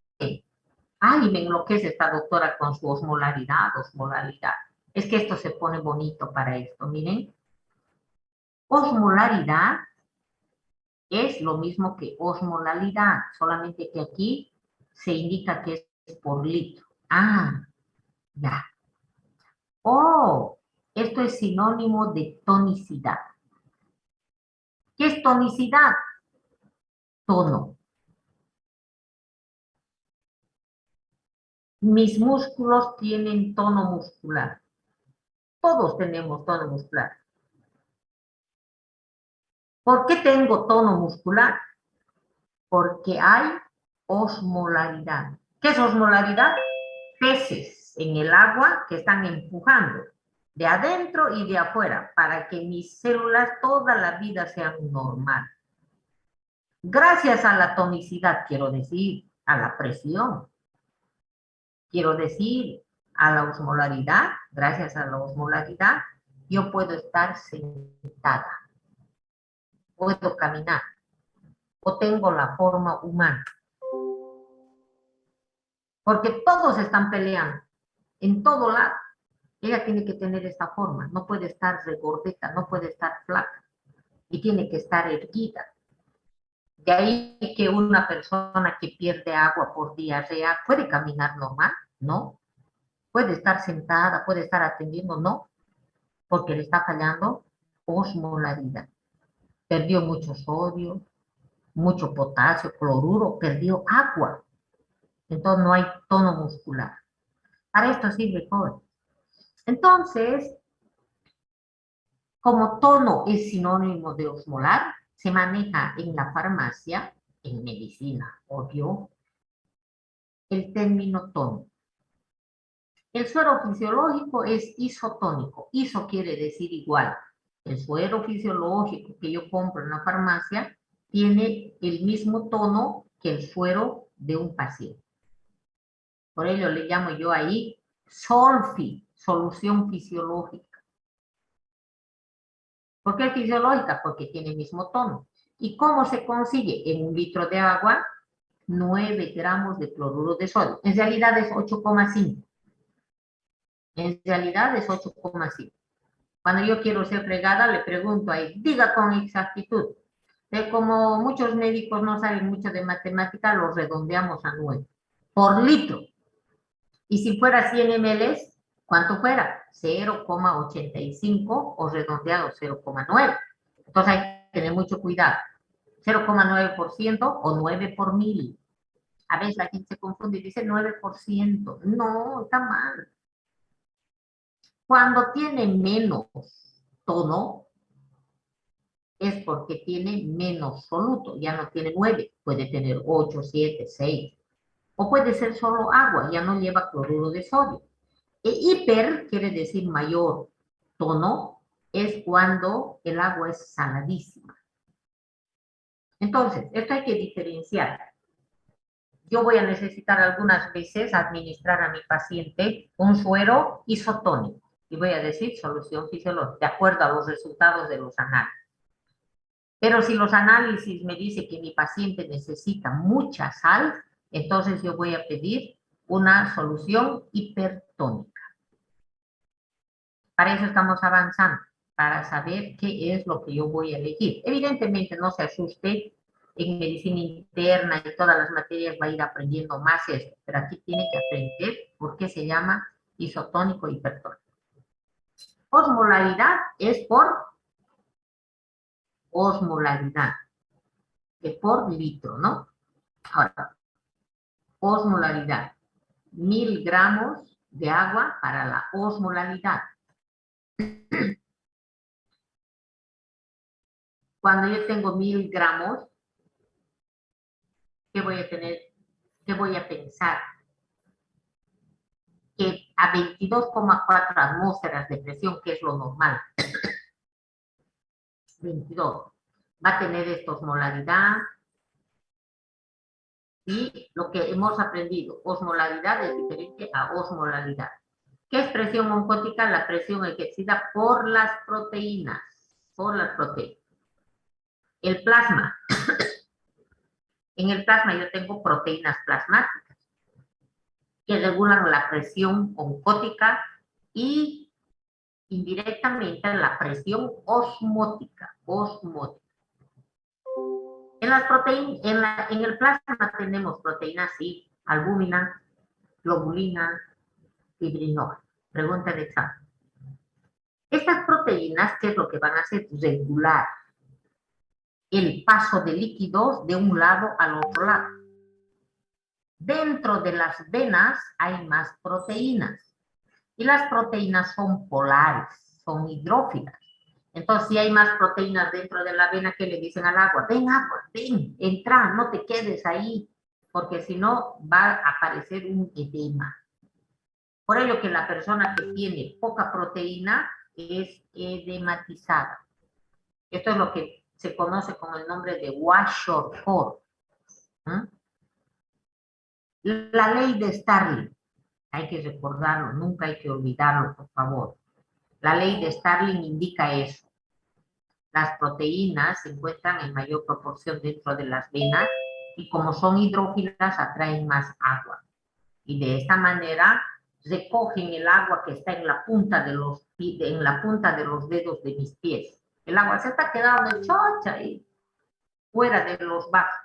ay, me enloquece esta doctora con su osmolaridad. Es que esto se pone bonito para esto, miren. Osmolaridad es lo mismo que osmolalidad, solamente que aquí se indica que es por litro. Ah, ya. Oh, esto es sinónimo de tonicidad. ¿Qué es tonicidad? Tono. Mis músculos tienen tono muscular. Todos tenemos tono muscular. ¿Por qué tengo tono muscular? Porque hay osmolaridad. ¿Qué es osmolaridad? Peces en el agua que están empujando de adentro y de afuera para que mis células toda la vida sean normal. Gracias a la tonicidad, quiero decir, a la presión. Quiero decir, a la osmolaridad, gracias a la osmolaridad, yo puedo estar sentada, puedo caminar, o tengo la forma humana. Porque todos están peleando, en todo lado. Ella tiene que tener esta forma, no puede estar regordeta, no puede estar flaca, y tiene que estar erguida. De ahí que una persona que pierde agua por diarrea, ¿puede caminar normal? No. ¿Puede estar sentada, puede estar atendiendo? No, porque le está fallando osmolaridad. Perdió mucho sodio, mucho potasio, cloruro, perdió agua. Entonces no hay tono muscular. Para esto sirve todo. Entonces, como tono es sinónimo de osmolar, se maneja en la farmacia, en medicina, obvio, el término tono. El suero fisiológico es isotónico. Iso quiere decir igual. El suero fisiológico que yo compro en la farmacia tiene el mismo tono que el suero de un paciente. Por ello le llamo yo ahí Solfi, solución fisiológica. ¿Por qué fisiológica? Porque tiene el mismo tono. ¿Y cómo se consigue? En un litro de agua, 9 gramos de cloruro de sodio. En realidad es 8,5. En realidad es 8,5. Cuando yo quiero ser fregada, le pregunto ahí, diga con exactitud. Como muchos médicos no saben mucho de matemática, los redondeamos a 9 por litro. Y si fuera 100 ml, ¿cuánto fuera? 0,85 o redondeado 0,9. Entonces hay que tener mucho cuidado. 0,9% o 9 por mil. A veces la gente se confunde y dice 9%. No, está mal. Cuando tiene menos tono, es porque tiene menos soluto. Ya no tiene 9, puede tener 8, 7, 6. O puede ser solo agua, ya no lleva cloruro de sodio. E hiper quiere decir mayor tono, es cuando el agua es saladísima. Entonces, esto hay que diferenciar. Yo voy a necesitar algunas veces administrar a mi paciente un suero isotónico. Y voy a decir solución fisiológica, de acuerdo a los resultados de los análisis. Pero si los análisis me dicen que mi paciente necesita mucha sal, entonces yo voy a pedir una solución hipertónica. Para eso estamos avanzando, para saber qué es lo que yo voy a elegir. Evidentemente no se asuste, en medicina interna y todas las materias va a ir aprendiendo más esto, pero aquí tiene que aprender por qué se llama isotónico hipertónico. Osmolaridad es por osmolaridad, es por litro, ¿no? Ahora, osmolaridad, 1000 gramos de agua para la osmolaridad. Cuando yo tengo 1000 gramos, ¿qué voy a tener? ¿Qué voy a pensar? Que a 22,4 atmósferas de presión, que es lo normal, 22, va a tener esta osmolaridad. Y lo que hemos aprendido, osmolaridad es diferente a osmolaridad. ¿Qué es presión oncótica? La presión ejercida por las proteínas, El plasma. En el plasma yo tengo proteínas plasmáticas que regulan la presión oncótica y indirectamente la presión osmótica. En el plasma tenemos proteínas, sí, albúmina, globulina, fibrinógeno. Pregunta de examen. Estas proteínas, ¿qué es lo que van a hacer? Regular el paso de líquidos de un lado al otro lado. Dentro de las venas hay más proteínas. Y las proteínas son polares, son hidrófilas. Entonces, si hay más proteínas dentro de la vena, ¿qué le dicen al agua? Ven agua, ven, entra, no te quedes ahí, porque si no va a aparecer un edema. Por ello que la persona que tiene poca proteína es edematizada. Esto es lo que se conoce con el nombre de Kwashiorkor. La ley de Starling, hay que recordarlo, nunca hay que olvidarlo, por favor. La ley de Starling indica eso. Las proteínas se encuentran en mayor proporción dentro de las venas y como son hidrófilas atraen más agua. Y de esta manera recogen el agua que está en la punta de los dedos de mis pies. El agua se está quedando chocha ahí, fuera de los vasos.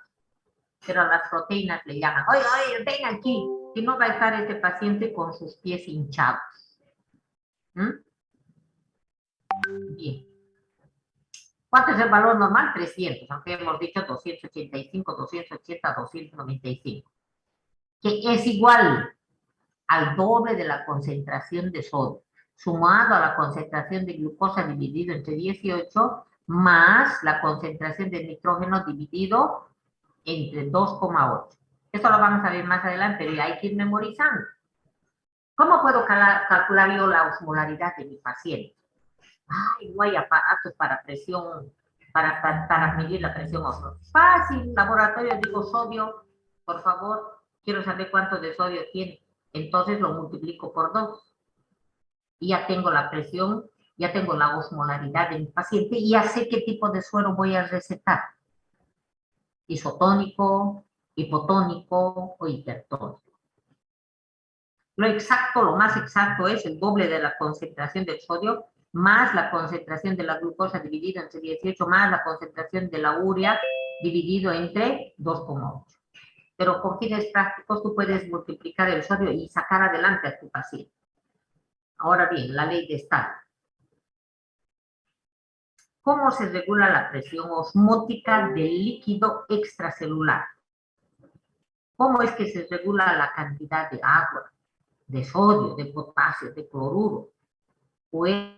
Pero a las proteínas le llaman, oye, oye, ven aquí, que no va a estar este paciente con sus pies hinchados. ¿Mm? Bien. ¿Cuánto es el valor normal? 300, aunque hemos dicho 285, 280, 295. Que es igual al doble de la concentración de sodio, sumado a la concentración de glucosa dividido entre 18, más la concentración de nitrógeno dividido entre 2,8. Esto lo vamos a ver más adelante, pero hay que ir memorizando. ¿Cómo puedo calcular yo la osmolaridad de mi paciente? Ay, no hay aparatos para presión, para medir la presión ósea. Fácil, laboratorio, digo sodio, por favor, quiero saber cuánto de sodio tiene. Entonces lo multiplico por 2. Y ya tengo la presión, ya tengo la osmolaridad de mi paciente y ya sé qué tipo de suero voy a recetar. Isotónico, hipotónico o hipertónico. Lo exacto, lo más exacto es el doble de la concentración del sodio más la concentración de la glucosa dividido entre 18 más la concentración de la urea dividido entre 2,8. Pero con fines prácticos tú puedes multiplicar el sodio y sacar adelante a tu paciente. Ahora bien, la ley de Starling. ¿Cómo se regula la presión osmótica del líquido extracelular? ¿Cómo es que se regula la cantidad de agua, de sodio, de potasio, de cloruro? Pues